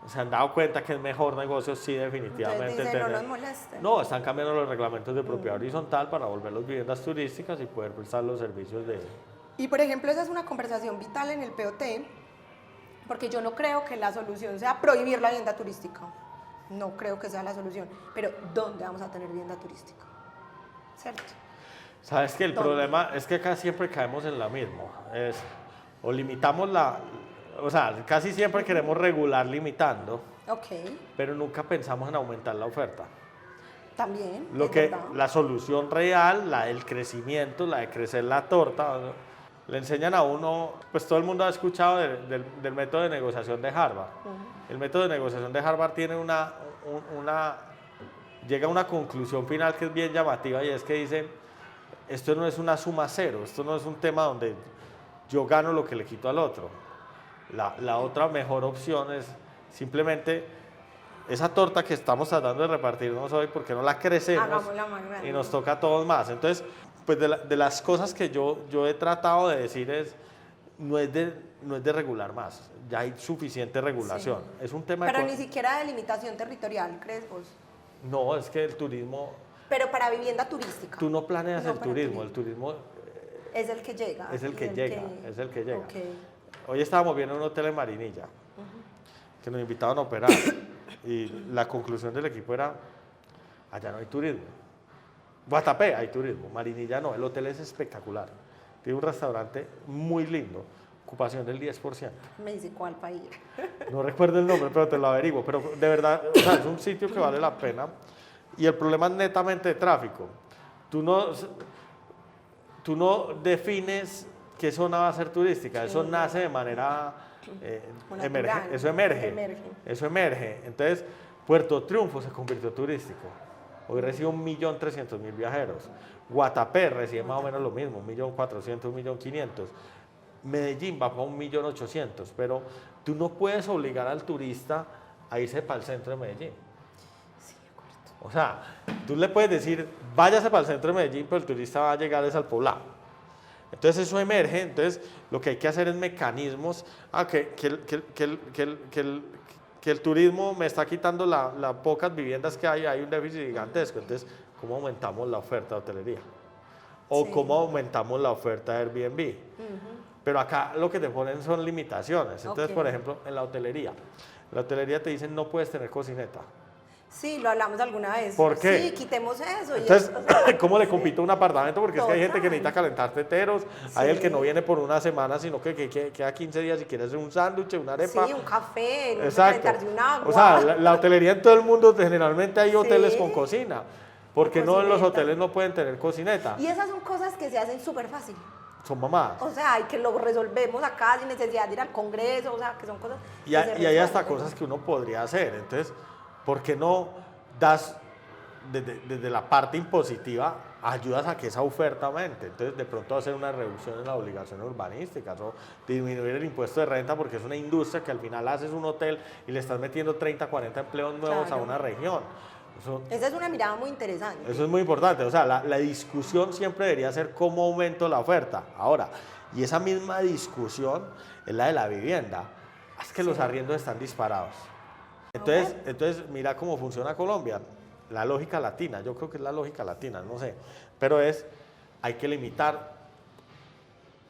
se han dado cuenta que es mejor negocio, sí, definitivamente. Entonces dicen, no tener- nos molesten. No, están cambiando los reglamentos de propiedad horizontal para volverlos viviendas turísticas y poder prestar los servicios de... Y por ejemplo, esa es una conversación vital en el POT, porque yo no creo que la solución sea prohibir la vivienda turística. No creo que sea la solución. Pero ¿dónde vamos a tener vivienda turística? ¿Cierto? Sabes que el ¿Dónde? problema es que acá siempre caemos en la misma. Es, o limitamos la... O sea, casi siempre queremos regular limitando, Ok, pero nunca pensamos en aumentar la oferta. también. Lo es que, verdad. la solución real, la del crecimiento, la de crecer la torta, ¿no? Le enseñan a uno, pues todo el mundo ha escuchado del método de negociación de Harvard. El método de negociación de Harvard tiene llega a una conclusión final que es bien llamativa y es que dice, esto no es una suma cero, esto no es un tema donde yo gano lo que le quito al otro. La otra mejor opción es simplemente esa torta que estamos tratando de repartirnos hoy, porque no la crecemos Hagámosla más grande. y nos toca a todos más. Entonces, pues de las cosas que yo he tratado de decir es, no es de regular más, ya hay suficiente regulación. Sí. Es un tema Pero de... ni siquiera de limitación territorial, ¿crees vos? No, es que el turismo, Pero para vivienda turística. tú no planeas No, el para turismo, el turismo Es el que llega. es el que llega, es el que llega. Ok. Hoy estábamos viendo un hotel en Marinilla, que nos invitaban a operar, y la conclusión del equipo era, allá no hay turismo. Guatapé hay turismo, Marinilla no, el hotel es espectacular. Tiene un restaurante muy lindo, ocupación del 10%. Me dice cuál país. No recuerdo el nombre, pero te lo averiguo. Pero de verdad, o sea, es un sitio que vale la pena. Y el problema es netamente de tráfico. Tú no defines qué zona va a ser turística, eso nace de manera Natural, eso emerge, emerge. eso emerge. Entonces, Puerto Triunfo se convirtió turístico. Hoy recibe 1.300.000 viajeros. Guatapé recibe más o menos lo mismo, 1.400.000, 1.500.000. Medellín va para 1.800.000, pero tú no puedes obligar al turista a irse para el centro de Medellín. Sí, de acuerdo. O sea, tú le puedes decir, váyase para el centro de Medellín, pero el turista va a llegar es al poblado. Entonces eso emerge, entonces lo que hay que hacer es mecanismos, que el turismo me está quitando las pocas viviendas que hay un déficit gigantesco, entonces ¿cómo aumentamos la oferta de hotelería? O Sí. ¿cómo aumentamos la oferta de Airbnb? Pero acá lo que te ponen son limitaciones, entonces Ok. por ejemplo en la hotelería te dicen no puedes tener cocineta. Sí, lo hablamos alguna vez. ¿Por qué? Sí, quitemos eso. Entonces, o sea, ¿cómo le compito a un apartamento? Porque es que hay gente que Total. necesita calentar teteros, hay el que Sí. no viene por una semana, sino que queda 15 días y quiere hacer un sándwich, una arepa. Sí, un café, no Exacto. calentarse un agua. O sea, la hotelería en todo el mundo, generalmente hay hoteles Sí. con cocina. ¿Por qué no en los Cocineta. hoteles no pueden tener cocineta? Y esas son cosas que se hacen súper fácil. Son mamadas. O sea, y que lo resolvemos acá sin necesidad de ir al Congreso, o sea, que son cosas Y, que se y hay hasta resuelven. cosas que uno podría hacer. Entonces, ¿por qué no das desde la parte impositiva ayudas a que esa oferta aumente. Entonces, de pronto hacer una reducción en las obligaciones urbanísticas o disminuir el impuesto de renta porque es una industria que al final haces un hotel y le estás metiendo 30, 40 empleos nuevos a una región. Esa es una mirada muy interesante. Eso es muy importante. O sea, la discusión siempre debería ser cómo aumento la oferta. Ahora, y esa misma discusión es la de la vivienda. Es que los arriendos están disparados. Entonces, mira cómo funciona Colombia. La lógica latina, yo creo que es la lógica latina, no sé, pero hay que limitar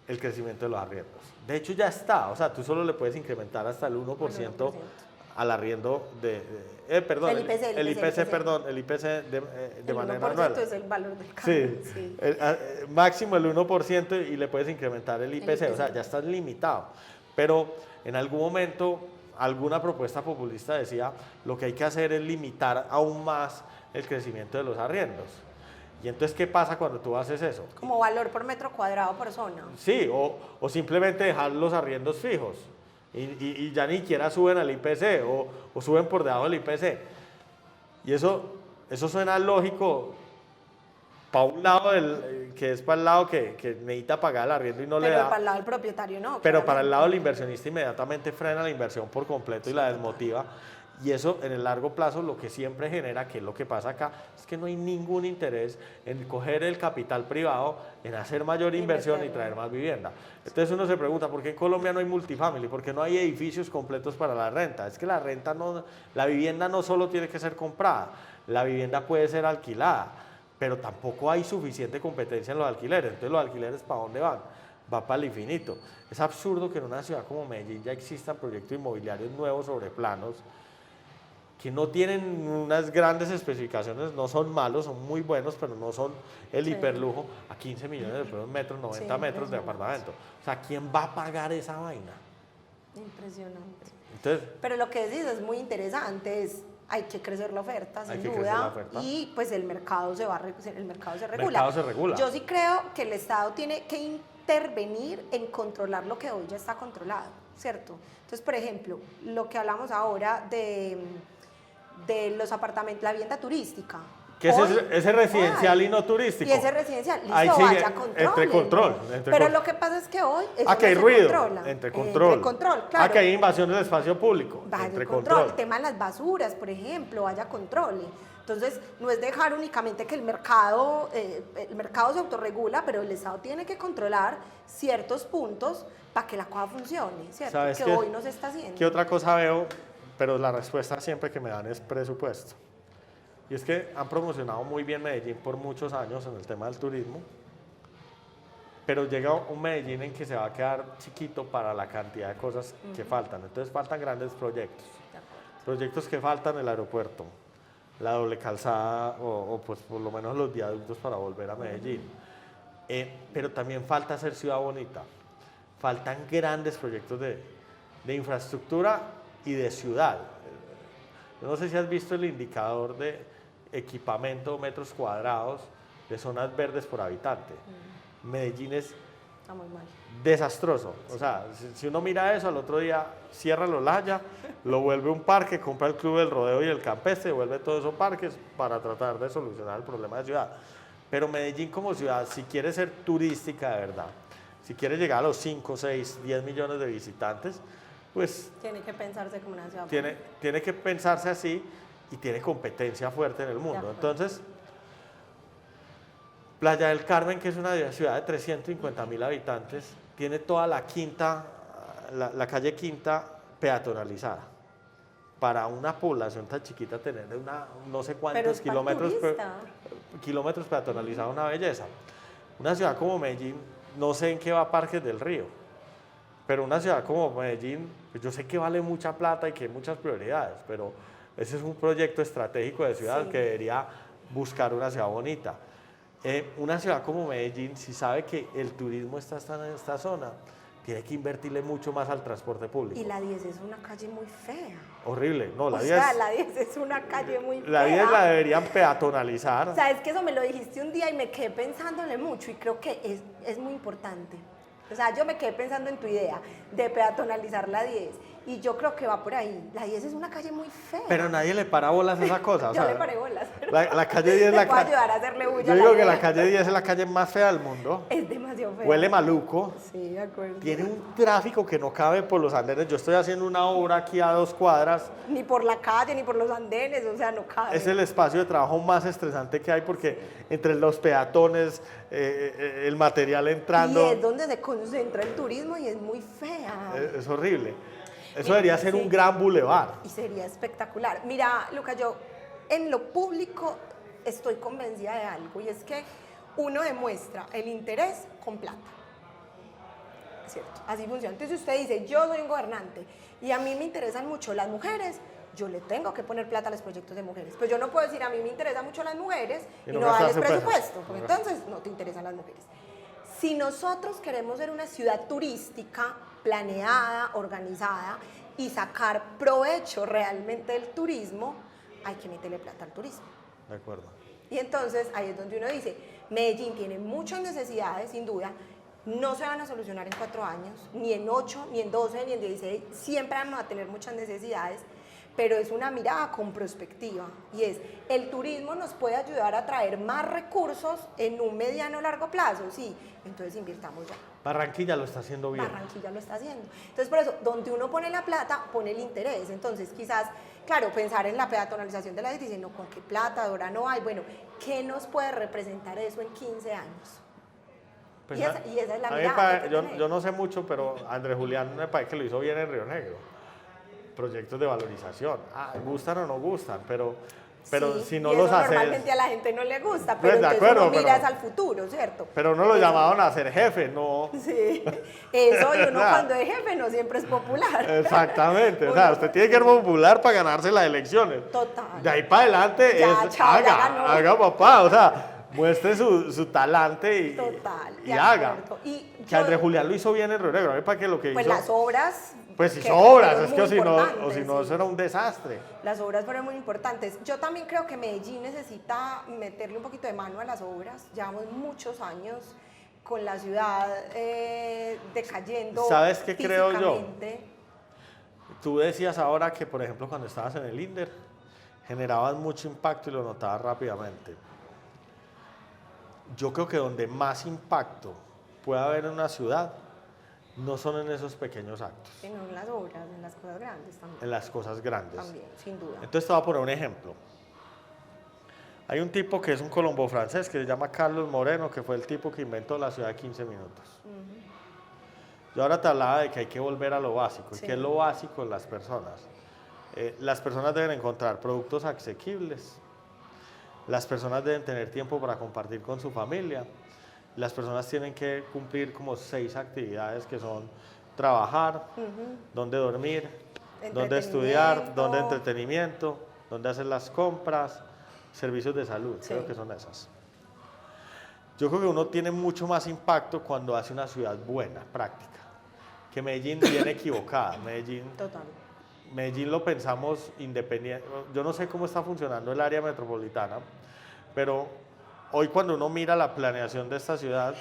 el crecimiento de los arriendos. De hecho ya está, o sea, tú solo le puedes incrementar hasta el 1% al arriendo perdón, el IPC de manera anual. Es el valor del cambio. Sí, máximo el 1% y le puedes incrementar el IPC, o sea, ya estás limitado. Pero en algún momento alguna propuesta populista decía lo que hay que hacer es limitar aún más el crecimiento de los arriendos. Y entonces, ¿qué pasa cuando tú haces eso? Como valor por metro cuadrado por zona. Sí, o simplemente dejar los arriendos fijos y ya ni siquiera suben al IPC o suben por debajo del IPC. Y eso suena lógico para un lado, que es para el lado que necesita pagar el arriendo y no le da. Pero para el lado del propietario no. Pero para el lado del inversionista inmediatamente frena la inversión por completo y la desmotiva. Y eso en el largo plazo lo que siempre genera, que es lo que pasa acá, es que no hay ningún interés en coger el capital privado, en hacer mayor inversión y traer más vivienda. Entonces uno se pregunta, ¿por qué en Colombia no hay multifamily? ¿Por qué no hay edificios completos para la renta? Es que la vivienda no solo tiene que ser comprada, la vivienda puede ser alquilada, pero tampoco hay suficiente competencia en los alquileres. Entonces los alquileres, ¿para dónde van? Va para el infinito. Es absurdo que en una ciudad como Medellín ya existan proyectos inmobiliarios nuevos sobre planos que no tienen unas grandes especificaciones, no son malos, son muy buenos, pero no son el hiperlujo, a 15 millones de pesos metros, 90 metros de apartamento. O sea, ¿quién va a pagar esa vaina? Impresionante. Entonces, pero lo que decís es muy interesante, hay que crecer la oferta, sin duda, y pues el mercado se regula. El mercado se regula. Yo sí creo que el Estado tiene que intervenir en controlar lo que hoy ya está controlado, ¿cierto? Entonces, por ejemplo, lo que hablamos ahora de los apartamentos, la vivienda turística. Que ese residencial y no turístico. Y ese residencial, listo, ahí sigue, vaya, control. Pero lo que pasa es que hoy eso que hay ruido, controla. Entre control, claro. Que hay invasión del espacio público, entre control. El tema de las basuras, por ejemplo, vaya control. Entonces, no es dejar únicamente que el mercado se autorregula, pero el Estado tiene que controlar ciertos puntos para que la cosa funcione, ¿cierto? Que hoy no se está haciendo. ¿Qué otra cosa veo? Pero la respuesta siempre que me dan es presupuesto. Y es que han promocionado muy bien Medellín por muchos años en el tema del turismo, pero llega un Medellín en que se va a quedar chiquito para la cantidad de cosas que faltan. Entonces faltan grandes proyectos. Proyectos que faltan: el aeropuerto, la doble calzada o pues por lo menos los viaductos para volver a Medellín. Pero también falta hacer ciudad bonita. Faltan grandes proyectos de infraestructura y de ciudad. Yo no sé si has visto el indicador de equipamiento metros cuadrados de zonas verdes por habitante. Medellín es desastroso. O sea, si uno mira eso, al otro día cierra el Olaya, lo vuelve un parque, compra el Club del Rodeo y el Campestre, vuelve todos esos parques para tratar de solucionar el problema de ciudad. Pero Medellín como ciudad, si quiere ser turística de verdad, si quiere llegar a los 5, 6, 10 millones de visitantes, pues tiene que pensarse como una ciudad. Tiene que pensarse así y tiene competencia fuerte en el mundo. Entonces, Playa del Carmen, que es una ciudad de 350.000 habitantes, tiene toda la la calle Quinta peatonalizada. Para una población tan chiquita tener no sé cuántos kilómetros peatonalizados, una belleza. Una ciudad como Medellín, no sé en qué va Parques del Río, pero una ciudad como Medellín, pues yo sé que vale mucha plata y que hay muchas prioridades, pero ese es un proyecto estratégico de ciudad que debería buscar una ciudad bonita. Una ciudad como Medellín, si sabe que el turismo está en esta zona, tiene que invertirle mucho más al transporte público. Y la 10 es una calle muy fea. Horrible, no, la 10 es una calle muy fea. La 10 la deberían peatonalizar. Sabes que eso me lo dijiste un día y me quedé pensándole mucho y creo que es muy importante. O sea, yo me quedé pensando en tu idea de peatonalizar la 10 Y yo creo que va por ahí. La 10 es una calle muy fea. Pero nadie le para bolas a esa cosa. O Yo sea, le paré bolas. la calle 10 es la puedo calle. ayudar a hacerle bulla Yo a digo que 10. la calle 10 es la calle más fea del mundo. Es demasiado fea. Huele maluco. Sí, de acuerdo. Tiene un tráfico que no cabe por los andenes. Yo estoy haciendo una obra aquí a 2 cuadras. Ni por la calle, ni por los andenes, o sea, no cabe. Es el espacio de trabajo más estresante que hay porque entre los peatones, el material entrando, Y es donde se concentra el turismo y es muy fea. es horrible. Eso debería ser un gran bulevar. Y sería espectacular. Mira, Luca, yo en lo público estoy convencida de algo y es que uno demuestra el interés con plata. ¿Cierto? Así funciona. Entonces usted dice, yo soy un gobernante y a mí me interesan mucho las mujeres, yo le tengo que poner plata a los proyectos de mujeres. Pues yo no puedo decir, a mí me interesan mucho las mujeres y no darles presupuesto, porque entonces no te interesan las mujeres. Si nosotros queremos ser una ciudad turística planeada, organizada y sacar provecho realmente del turismo, hay que meterle plata al turismo. De acuerdo. Y entonces ahí es donde uno dice, Medellín tiene muchas necesidades, sin duda, no se van a solucionar en 4 años, ni en 8, ni en 12, ni en 16, siempre vamos a tener muchas necesidades, pero es una mirada con prospectiva y es, el turismo nos puede ayudar a traer más recursos en un mediano o largo plazo, sí, entonces invirtamos ya. Barranquilla lo está haciendo bien. Barranquilla lo está haciendo. Entonces, por eso, donde uno pone la plata, pone el interés. Entonces, quizás, claro, pensar en la peatonalización de la ciudad, diciendo, ¿con qué plata? Ahora no hay. Bueno, ¿qué nos puede representar eso en 15 años? Pues y esa es la a mí mirada. yo no sé mucho, pero Andrés Julián me parece que lo hizo bien en Río Negro. Proyectos de valorización. Gustan o no gustan, pero Sí, si no y los eso haces. normalmente a la gente no le gusta, Pues, pero de entonces acuerdo, uno mira pero- al futuro, ¿cierto? Pero no lo llamaban a ser jefe, no. Sí, eso, y uno O sea, cuando es jefe no siempre es popular. Exactamente. O sea, usted tiene que ser popular para ganarse las elecciones. Total. De ahí para adelante Ya, es chao, ya ganó. haga papá, o sea, muestre su talante y, Total, y de haga. acuerdo. Y Que yo- Andrés Julián lo hizo bien en Río Negro, a mí para que lo que Pues hizo. las obras. Pues que hizo obras, fueron es que muy o si no, importantes, sí. eso era un desastre. Las obras fueron muy importantes. Yo también creo que Medellín necesita meterle un poquito de mano a las obras. Llevamos muchos años con la ciudad decayendo. ¿Sabes qué creo yo? físicamente. Tú decías ahora que, por ejemplo, cuando estabas en el INDER, generabas mucho impacto y lo notabas rápidamente. Yo creo que donde más impacto puede haber en una ciudad no son en esos pequeños actos, En las obras, en las cosas grandes también. en las cosas grandes. También, sin duda. Entonces te voy a poner un ejemplo. Hay un tipo que es un colombo francés que se llama Carlos Moreno, que fue el tipo que inventó la ciudad de 15 minutos. Yo ahora te hablaba de que hay que volver a lo básico. ¿Y Sí. qué es lo básico en las personas? Las personas deben encontrar productos asequibles. Las personas deben tener tiempo para compartir con su familia. Las personas tienen que cumplir como 6 actividades que son trabajar, dónde dormir, dónde estudiar, dónde entretenimiento, dónde hacer las compras, servicios de salud, Sí. creo que son esas. Yo creo que uno tiene mucho más impacto cuando hace una ciudad buena, práctica, que Medellín viene equivocada. Total. Medellín lo pensamos independiente. Yo no sé cómo está funcionando el área metropolitana, pero hoy cuando uno mira la planeación de esta ciudad,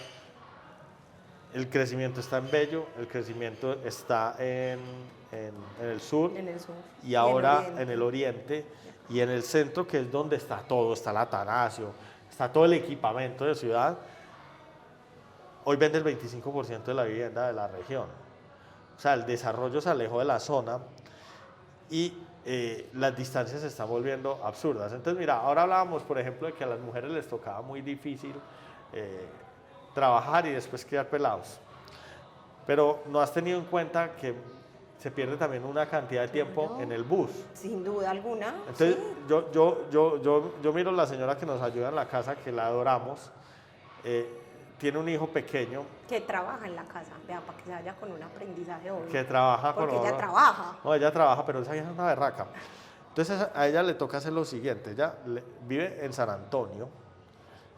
el crecimiento está en Bello, el crecimiento está en el sur En el sur. y ahora oriente. en el oriente y en el centro, que es donde está todo, está el Atanasio, está todo el equipamiento de ciudad. Hoy vende el 25% de la vivienda de la región. O sea, el desarrollo se alejó de la zona y las distancias se están volviendo absurdas. Entonces, mira, ahora hablábamos, por ejemplo, de que a las mujeres les tocaba muy difícil trabajar y después criar pelados. Pero no has tenido en cuenta que se pierde también una cantidad de tiempo Claro. en el bus. Sin duda alguna. Entonces, sí. yo miro a la señora que nos ayuda en la casa, que la adoramos, tiene un hijo pequeño Que trabaja en la casa, vea, para que se vaya con un aprendizaje obvio. que trabaja con Porque ella oro. trabaja. No, ella trabaja, pero esa vieja es una berraca. Entonces a ella le toca hacer lo siguiente, ella vive en San Antonio,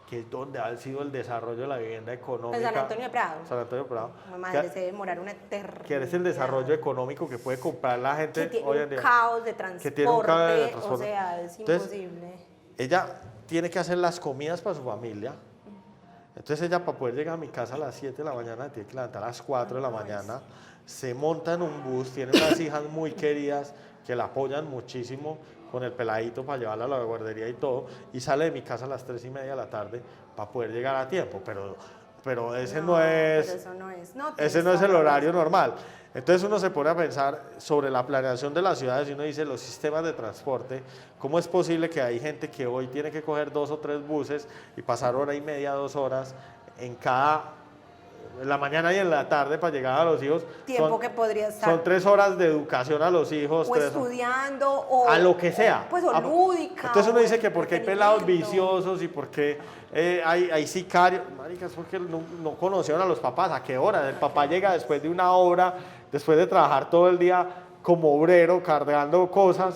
que es donde ha sido el desarrollo de la vivienda económica. En San Antonio de Prado. San Antonio de Prado. Mi madre se debe demorar una eternidad. Que es el desarrollo económico que puede comprar la gente Que tiene hoy en un día. caos de transporte, Que tiene un caos de o transporte. sea, es Entonces, imposible. Ella tiene que hacer las comidas para su familia. Entonces ella para poder llegar a mi casa a las 7 de la mañana tiene que levantar a las 4 de la mañana, se monta en un bus, tiene unas hijas muy queridas que la apoyan muchísimo con el peladito para llevarla a la guardería y todo, y sale de mi casa a las 3:30 de la tarde para poder llegar a tiempo, pero ese no es, pero eso no es, no, ese tienes no es toda el la horario razón. normal. Entonces uno se pone a pensar sobre la planeación de las ciudades y uno dice los sistemas de transporte, ¿cómo es posible que hay gente que hoy tiene que coger 2 o 3 buses y pasar 1:30, 2 horas en la mañana y en la tarde para llegar a los hijos? Tiempo que podría estar Son 3 horas de educación a los hijos, o estudiando o a lo que sea. pues o lúdica. Entonces uno o dice que porque hay pelados entretenimiento. viciosos y porque hay sicarios, marica, es porque no conocieron a los papás. ¿A qué hora? El papá llega después de una hora, después de trabajar todo el día como obrero, cargando cosas.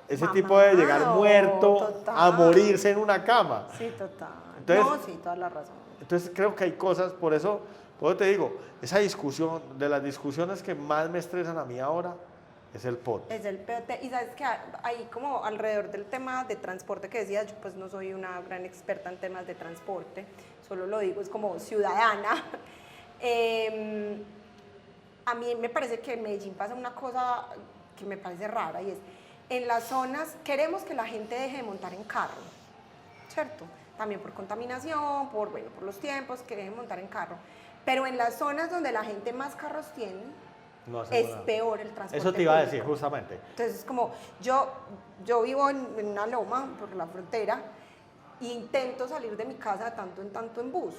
Ese tipo de llegar Mamado, muerto total. a morirse en una cama. Sí, total. Entonces- no, sí, toda la razón. Entonces creo que hay cosas, por eso te digo, esa discusión, de las discusiones que más me estresan a mí ahora, es el POT. Es el POT. Y sabes que ahí como alrededor del tema de transporte que decías, yo pues no soy una gran experta en temas de transporte, solo lo digo es como ciudadana. A mí me parece que en Medellín pasa una cosa que me parece rara y es, en las zonas queremos que la gente deje de montar en carro, ¿cierto? También por contaminación, por los tiempos, que dejen de montar en carro. Pero en las zonas donde la gente más carros tiene, No hacemos es nada. peor el transporte Eso te iba a público. decir, justamente. Entonces, como yo vivo en una loma por la frontera e intento salir de mi casa de tanto en tanto en bus.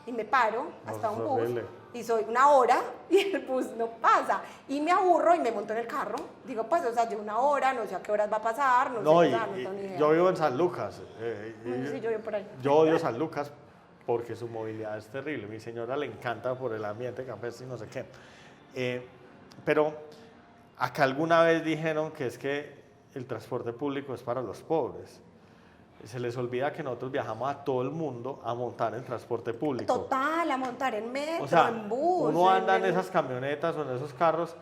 Y me paro hasta es un bus horrible. y soy una hora y el bus no pasa. Y me aburro y me monto en el carro. Digo, pues, o sea, llevo una hora, no sé a qué horas va a pasar, no No, sé, y, o sea, no tengo ni idea. yo vivo en San Lucas. Sí, yo vivo por ahí. Yo odio San Lucas porque su movilidad es terrible. Mi señora le encanta por el ambiente campestre y no sé qué. Pero acá alguna vez dijeron que es que el transporte público es para los pobres. Se les olvida que nosotros viajamos a todo el mundo a montar en transporte público. Total, a montar en metro, O sea, en bus. uno anda en esas camionetas o en esos carros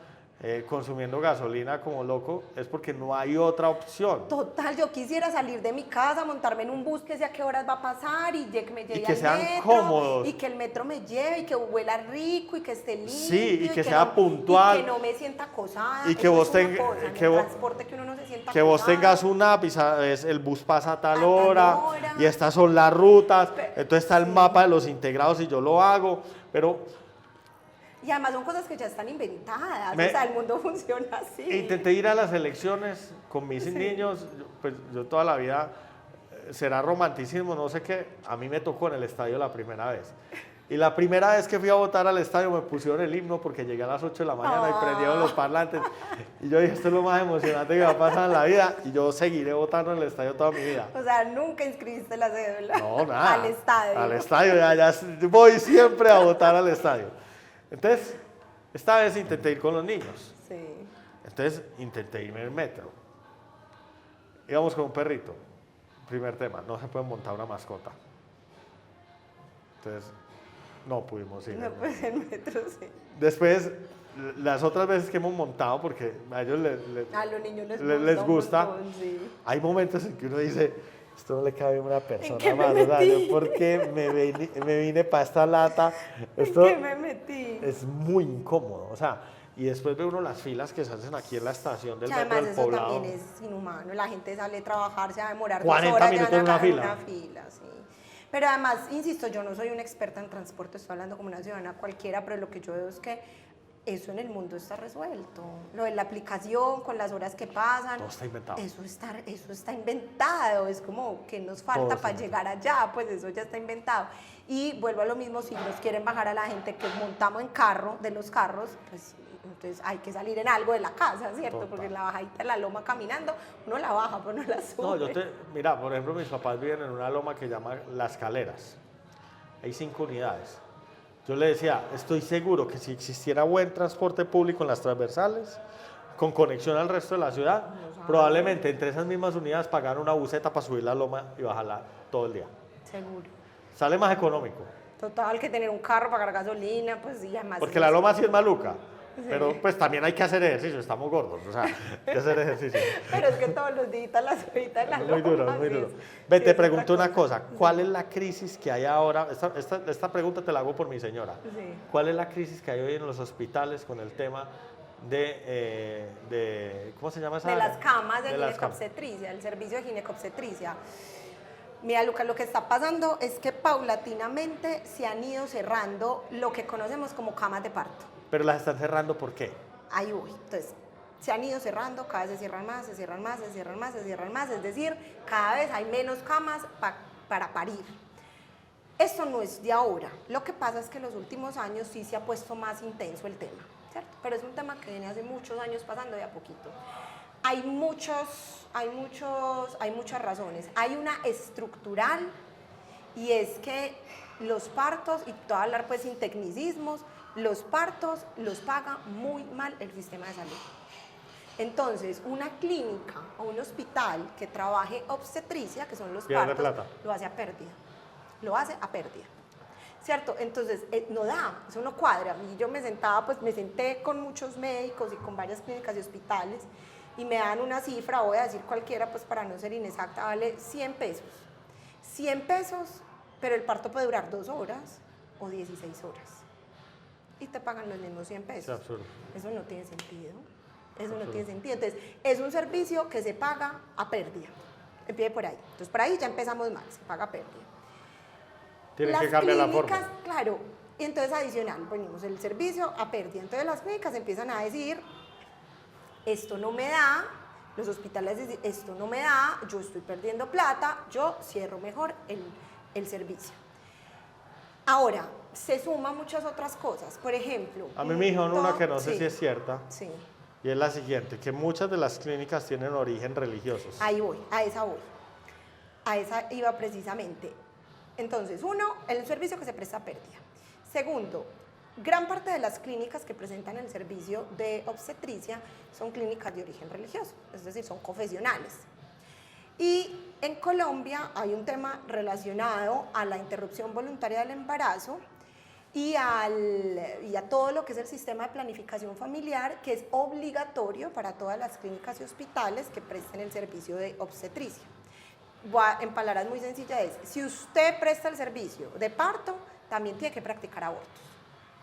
consumiendo gasolina como loco, es porque no hay otra opción. Total, yo quisiera salir de mi casa, montarme en un bus que sé a qué horas va a pasar y que me lleve que al sean metro, cómodos. y que el metro me lleve y que huela rico y que esté limpio. Sí, y que sea no, puntual. Y que no me sienta acosada. Y que Eso vos es una tenga- cosa, en que el vos- transporte que uno no se sienta Que vos acosada. tengas una app y sabes, el bus pasa a tal A tal hora, hora. y estas son las rutas, Pero- entonces está el mapa de los integrados y yo lo hago, pero Y además son cosas que ya están inventadas. Me- O sea, el mundo funciona así. intenté ir a las elecciones con mis Sí. niños, pues yo toda la vida, será romanticismo, no sé qué, a mí me tocó en el estadio la primera vez. Y la primera vez que fui a votar al estadio me pusieron el himno porque llegué a las 8 de la mañana y prendieron los parlantes. Y yo dije, esto es lo más emocionante que va a pasar en la vida y yo seguiré votando en el estadio toda mi vida. O sea, nunca inscribiste la cédula. No, nada. Al estadio. Al estadio, ya voy siempre a votar al estadio. Entonces, esta vez intenté ir con los niños. Sí. Entonces, intenté irme en el metro. Íbamos con un perrito. Primer tema, no se puede montar una mascota. Entonces, no pudimos ir. No, pues el metro sí. Después, las otras veces que hemos montado, porque a ellos A los niños les gusta, un montón, sí. hay momentos en que uno dice, esto no le cabe a una persona qué me más, o sea, metí? yo por qué me vine para esta lata, ¿En esto qué me metí? es muy incómodo, o sea, y después ve uno las filas que se hacen aquí en la estación del Que metro además del eso Poblado. también es inhumano. La gente sale a trabajar, se va a demorar 40 2 horas minutos ya en una en fila. una fila, sí. Pero además, insisto, yo no soy una experta en transporte, estoy hablando como una ciudadana cualquiera, pero lo que yo veo es que eso en el mundo está resuelto. Lo de la aplicación, con las horas que pasan. Todo está inventado. Eso está inventado. Es como que nos falta Todo está para llegar allá, pues eso ya está inventado. Y vuelvo a lo mismo, si nos quieren bajar a la gente que montamos en carro, de los carros, pues entonces hay que salir en algo de la casa, ¿cierto? Total. Porque la bajadita de la loma caminando, uno la baja, pero no la sube. No, mira, por ejemplo, mis papás viven en una loma que llama Las Caleras. Hay 5 unidades. Yo le decía, estoy seguro que si existiera buen transporte público en las transversales, con conexión al resto de la ciudad, probablemente entre esas mismas unidades pagar una buseta para subir la loma y bajarla todo el día. Seguro. Sale más económico, Total, que tener un carro, pagar gasolina, pues y además... porque la loma sí es maluca. Pero pues también hay que hacer ejercicio, estamos gordos, o sea, hay que hacer ejercicio. Pero es que todos los días las subitas en la Muy duro, loma, muy sí, duro. sí, Ve, te es pregunto otra una cosa, ¿cuál es la crisis que hay ahora? Esta pregunta te la hago por mi señora. Sí. ¿Cuál es la crisis que hay hoy en los hospitales con el tema ¿cómo se llama esa De área? las camas de las camas. ginecobstetricia, el servicio de ginecobstetricia. Mira, Lucas, lo que está pasando es que paulatinamente se han ido cerrando lo que conocemos como camas de parto. Pero las están cerrando, ¿por qué? Ahí voy. Entonces, se han ido cerrando, cada vez se cierran más, se cierran más, se cierran más, se cierran más, es decir, cada vez hay menos camas para parir. Esto no es de ahora. Lo que pasa es que en los últimos años sí se ha puesto más intenso el tema, ¿cierto? Pero es un tema que viene hace muchos años pasando de a poquito. Hay muchas razones. Hay una estructural y es que los partos, y te voy a hablar pues sin tecnicismos, los partos los paga muy mal el sistema de salud. Entonces, una clínica o un hospital que trabaje obstetricia, que son los Pierde partos, plata. lo hace a pérdida. Lo hace a pérdida. ¿Cierto? Entonces, no da, eso no cuadra. Y yo me senté con muchos médicos y con varias clínicas y hospitales y me dan una cifra, voy a decir cualquiera, pues para no ser inexacta, vale 100 pesos. 100 pesos, pero el parto puede durar 2 horas o 16 horas. Y te pagan los mismos 100 pesos. Es absurdo. Eso no tiene sentido. Eso no tiene sentido. Entonces, es un servicio que se paga a pérdida. Empiece por ahí. Entonces, por ahí ya empezamos mal, se paga a pérdida. Tienen que cambiar la forma. Claro, y entonces adicional, ponemos el servicio a pérdida. Entonces las clínicas empiezan a decir, esto no me da, los hospitales dicen, esto no me da, yo estoy perdiendo plata, yo cierro mejor el servicio. Ahora, se suman muchas otras cosas. Por ejemplo... A mí me dijeron una que no sé sí, si es cierta, sí. y es la siguiente, que muchas de las clínicas tienen origen religiosos. Ahí voy, a esa voy. A esa iba precisamente. Entonces, uno, el servicio que se presta a pérdida. Segundo, gran parte de las clínicas que presentan el servicio de obstetricia son clínicas de origen religioso, es decir, son confesionales. Y en Colombia hay un tema relacionado a la interrupción voluntaria del embarazo y a todo lo que es el sistema de planificación familiar, que es obligatorio para todas las clínicas y hospitales que presten el servicio de obstetricia. En palabras muy sencillas es, si usted presta el servicio de parto, también tiene que practicar abortos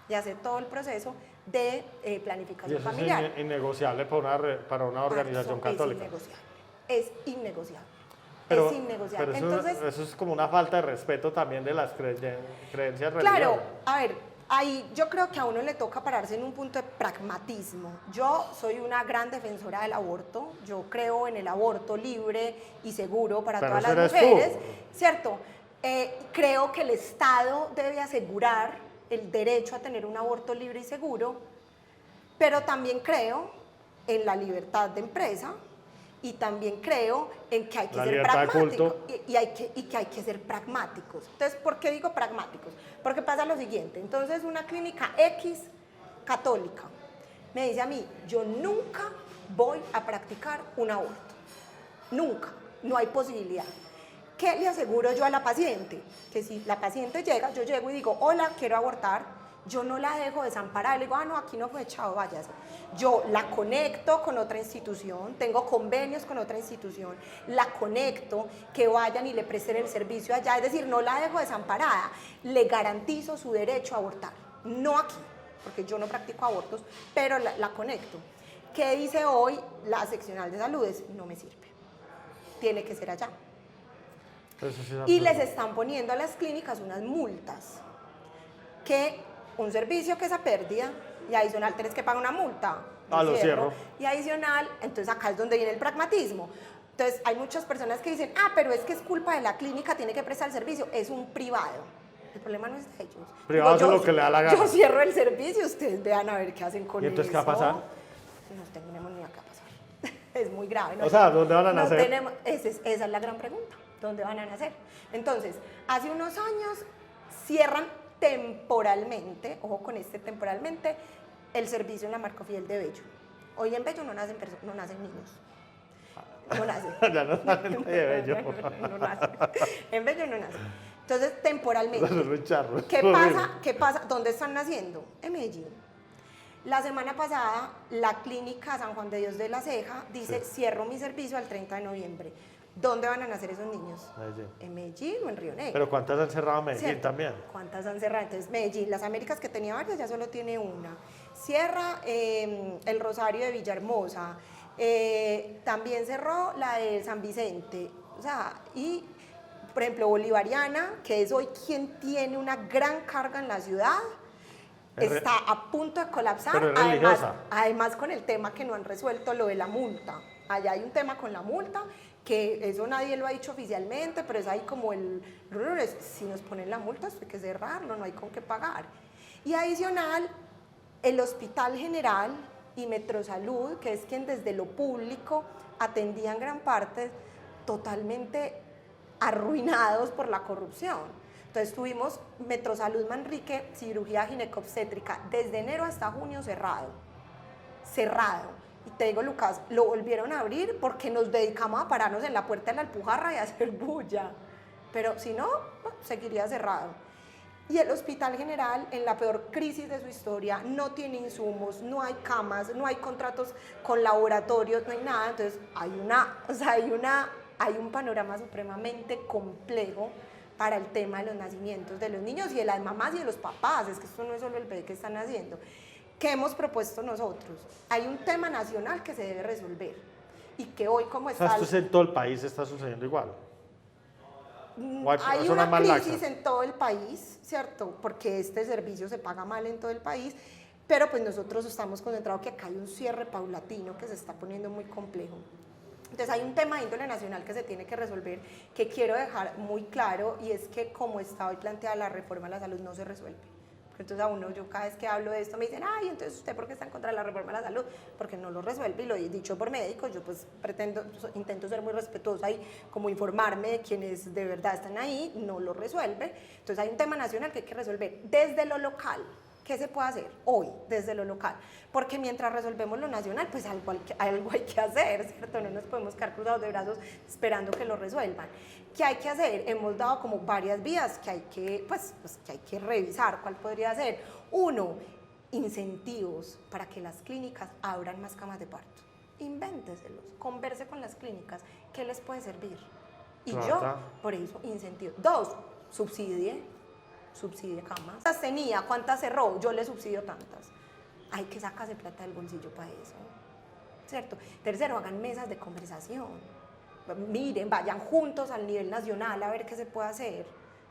y hacer todo el proceso de planificación familiar. Y eso es innegociable para una organización católica. Es innegociable. Pero, es innegociable. Pero Entonces, eso es como una falta de respeto también de las creencias religiosas. claro, a ver, ahí yo creo que a uno le toca pararse en un punto de pragmatismo. Yo soy una gran defensora del aborto, yo creo en el aborto libre y seguro para todas las mujeres, ¿cierto? Creo que el Estado debe asegurar el derecho a tener un aborto libre y seguro, pero también creo en la libertad de empresa y también creo en que hay que ser pragmáticos y que hay que ser pragmáticos. Entonces, ¿por qué digo pragmáticos? Porque pasa lo siguiente, entonces una clínica X católica me dice a mí, yo nunca voy a practicar un aborto, nunca, no hay posibilidad. ¿Qué le aseguro yo a la paciente? Que si la paciente llega, yo llego y digo, hola, quiero abortar, yo no la dejo desamparada, le digo, no, aquí no fue, chao, váyase. Yo la conecto con otra institución, tengo convenios con otra institución, la conecto, que vayan y le presten el servicio allá, es decir, no la dejo desamparada, le garantizo su derecho a abortar, no aquí, porque yo no practico abortos, pero la conecto. ¿Qué dice hoy la seccional de salud? No me sirve, tiene que ser allá. Y les están poniendo a las clínicas unas multas, que un servicio que es a pérdida y adicional tienes que pagar una multa. Lo cierro. Y adicional, entonces acá es donde viene el pragmatismo. Entonces hay muchas personas que dicen, pero es que es culpa de la clínica, tiene que prestar el servicio, es un privado. El problema no es de ellos. Privado es lo que le da la gana. Yo cierro el servicio, ustedes vean a ver qué hacen con eso. ¿Y entonces qué va a pasar? No tenemos ni idea qué va a pasar. Es muy grave. O sea, ¿dónde van a nacer? Esa es la gran pregunta. ¿Dónde van a nacer? Entonces, hace unos años cierran temporalmente, ojo con este temporalmente, el servicio en la Marcofiel de Bello. Hoy en Bello no nacen niños. No nacen. Ya no nacen de Bello. No nacen. En Bello no nacen. Entonces, temporalmente. Eso es un charro. ¿Qué pasa? ¿Qué pasa? ¿Dónde están naciendo? En Medellín. La semana pasada, la clínica San Juan de Dios de la Ceja dice, Sí. cierro mi servicio al 30 de noviembre. ¿Dónde van a nacer esos niños? Medellín. ¿En Medellín o en Río Negro? Pero ¿cuántas han cerrado en Medellín ¿Cierto? también? ¿Cuántas han cerrado? Entonces, Medellín, las Américas que tenía varias, ya solo tiene una. Cierra el Rosario de Villahermosa. También cerró la de San Vicente. O sea, y, por ejemplo, Bolivariana, que es hoy quien tiene una gran carga en la ciudad, está a punto de colapsar. Pero es religiosa. Además, con el tema que no han resuelto lo de la multa. Allá hay un tema con la multa, que eso nadie lo ha dicho oficialmente, pero es ahí como si nos ponen la multa, esto hay que cerrarlo, no hay con qué pagar. Y adicional, el Hospital General y Metrosalud, que es quien desde lo público atendía en gran parte, totalmente arruinados por la corrupción. Entonces tuvimos Metrosalud Manrique, cirugía ginecobstétrica, desde enero hasta junio cerrado. Y te digo, Lucas, lo volvieron a abrir porque nos dedicamos a pararnos en la puerta de la Alpujarra y a hacer bulla. Pero si no, seguiría cerrado. Y el Hospital General, en la peor crisis de su historia, no tiene insumos, no hay camas, no hay contratos con laboratorios, no hay nada. Entonces hay un panorama supremamente complejo para el tema de los nacimientos de los niños y de las mamás y de los papás. Es que esto no es solo el bebé que están haciendo. ¿Qué hemos propuesto nosotros? Hay un tema nacional que se debe resolver y que hoy como está... O sea, esto en todo el país está sucediendo igual. Hay una crisis en todo el país, ¿cierto? Porque este servicio se paga mal en todo el país, pero pues nosotros estamos concentrados que acá hay un cierre paulatino que se está poniendo muy complejo. Entonces hay un tema de índole nacional que se tiene que resolver, que quiero dejar muy claro, y es que como está hoy planteada la reforma a la salud no se resuelve. Entonces a uno, yo cada vez que hablo de esto me dicen, ay, entonces usted ¿por qué está en contra de la reforma de la salud? Porque no lo resuelve, y lo he dicho por médicos, yo pues intento ser muy respetuosa y como informarme de quienes de verdad están ahí, no lo resuelve. Entonces hay un tema nacional que hay que resolver desde lo local. ¿Qué se puede hacer hoy desde lo local? Porque mientras resolvemos lo nacional, pues algo hay que hacer, ¿cierto? No nos podemos quedar cruzados de brazos esperando que lo resuelvan. ¿Qué hay que hacer? Hemos dado como varias vías que hay que, que hay que revisar. ¿Cuál podría ser? Uno, incentivos para que las clínicas abran más camas de parto. Invénteselos, converse con las clínicas, ¿qué les puede servir? Y yo, por eso, incentivo. Dos, subsidie camas. ¿Cuántas tenía? ¿Cuántas cerró? Yo le subsidio tantas. Hay que sacarse plata del bolsillo para eso, ¿cierto? Tercero, hagan mesas de conversación. Miren, vayan juntos al nivel nacional a ver qué se puede hacer.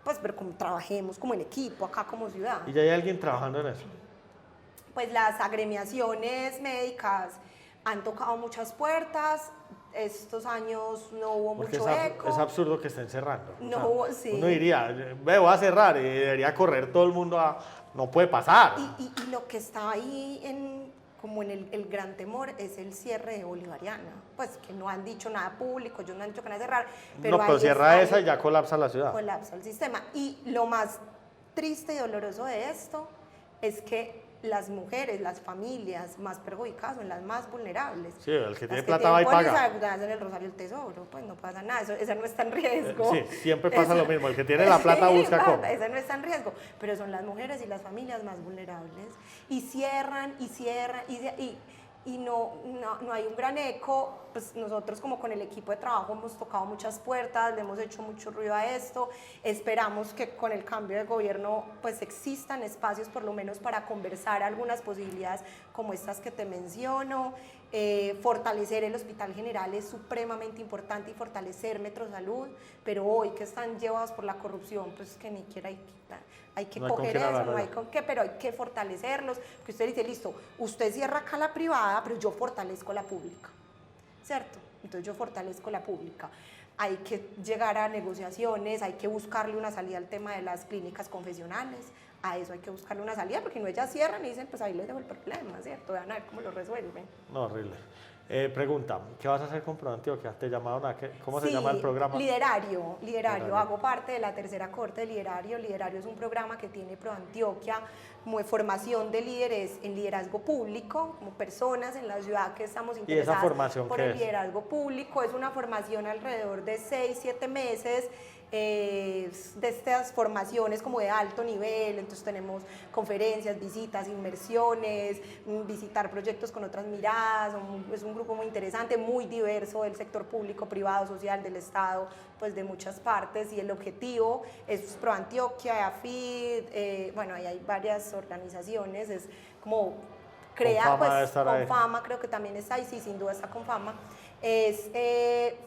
Pues, pero como trabajemos como en equipo, acá como ciudad. ¿Y ya hay alguien trabajando en eso? Pues las agremiaciones médicas han tocado muchas puertas. Estos años no hubo mucho eco. Es absurdo que estén cerrando. No hubo, sí. Uno diría, voy a cerrar y debería correr todo el mundo a... No puede pasar. Y lo que está ahí como en el gran temor es el cierre de Bolivariana. Pues que no han dicho nada público, ellos no han dicho que van a cerrar. Pero cierra esa y ya colapsa la ciudad. Colapsa el sistema. Y lo más triste y doloroso de esto es que las mujeres, las familias más perjudicadas son las más vulnerables. Sí, el que tiene plata va y paga. En el Rosario del Tesoro, pues no pasa nada, eso no está en riesgo. Sí, siempre pasa lo mismo, el que tiene la plata busca cómo. Eso no está en riesgo, pero son las mujeres y las familias más vulnerables. Y cierran, y no hay un gran eco. Pues nosotros como con el equipo de trabajo hemos tocado muchas puertas, le hemos hecho mucho ruido a esto, esperamos que con el cambio de gobierno pues existan espacios por lo menos para conversar algunas posibilidades como estas que te menciono. Fortalecer el Hospital General es supremamente importante y fortalecer Metrosalud, pero hoy que están llevados por la corrupción, pues que ni siquiera hay que coger eso, no hay con qué, pero hay que fortalecerlos, que usted dice, listo, usted cierra acá la privada, pero yo fortalezco la pública, ¿cierto? Entonces yo fortalezco la pública. Hay que llegar a negociaciones, hay que buscarle una salida al tema de las clínicas confesionales, a eso hay que buscarle una salida, porque no ellas cierran y dicen, pues ahí les dejo el problema, ¿cierto? Vean a ver cómo lo resuelven. No, horrible. Pregunta, ¿qué vas a hacer con ProAntioquia? ¿Te llamaron a qué? ¿Cómo se llama el programa? Liderario. Hago parte de la tercera corte de Liderario. Liderario es un programa que tiene ProAntioquia como de formación de líderes en liderazgo público, como personas en la ciudad que estamos interesadas ¿Y esa formación por qué el es? liderazgo público. Es una formación alrededor de 6-7 meses de estas formaciones como de alto nivel, entonces tenemos conferencias, visitas, inmersiones, visitar proyectos con otras miradas, es un grupo muy interesante, muy diverso del sector público, privado, social, del Estado, pues de muchas partes, y el objetivo es ProAntioquia, AFID, bueno, ahí hay varias organizaciones, es como crear, pues Confama creo que también está ahí, sí, sin duda está Confama, es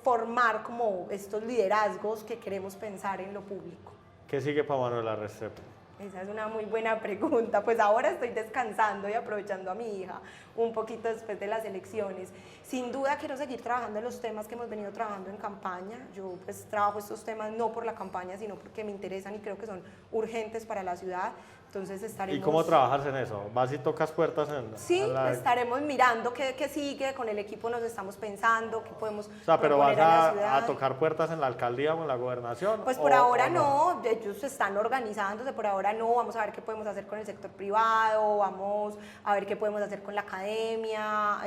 formar como estos liderazgos que queremos pensar en lo público. ¿Qué sigue para Manuela Restrepo? Esa es una muy buena pregunta. Pues ahora estoy descansando y aprovechando a mi hija un poquito después de las elecciones. Sin duda quiero seguir trabajando en los temas que hemos venido trabajando en campaña. Yo pues trabajo estos temas no por la campaña, sino porque me interesan y creo que son urgentes para la ciudad. Entonces estaremos... ¿Y cómo trabajas en eso? ¿Vas y tocas puertas en Sí, estaremos mirando qué sigue, con el equipo nos estamos pensando, qué podemos O sea, pero vas la ciudad. a tocar puertas en la alcaldía o en la gobernación. Pues por ahora no, ellos están organizándose, por ahora no, vamos a ver qué podemos hacer con el sector privado, vamos a ver qué podemos hacer con la academia,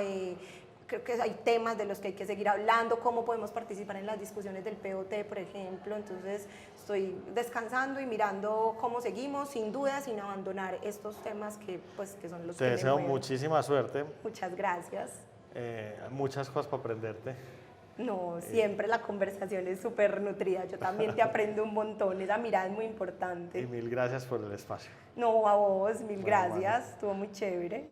creo que hay temas de los que hay que seguir hablando, cómo podemos participar en las discusiones del POT, por ejemplo, entonces estoy descansando y mirando cómo seguimos, sin duda, sin abandonar estos temas que, pues, que son los que me deseo mueven. Muchísima suerte. Muchas gracias. Muchas cosas para aprenderte. No, siempre la conversación es súper nutrida, yo también te aprendo un montón, esa mirada es muy importante. Y mil gracias por el espacio. No, a vos, mil gracias, estuvo muy chévere.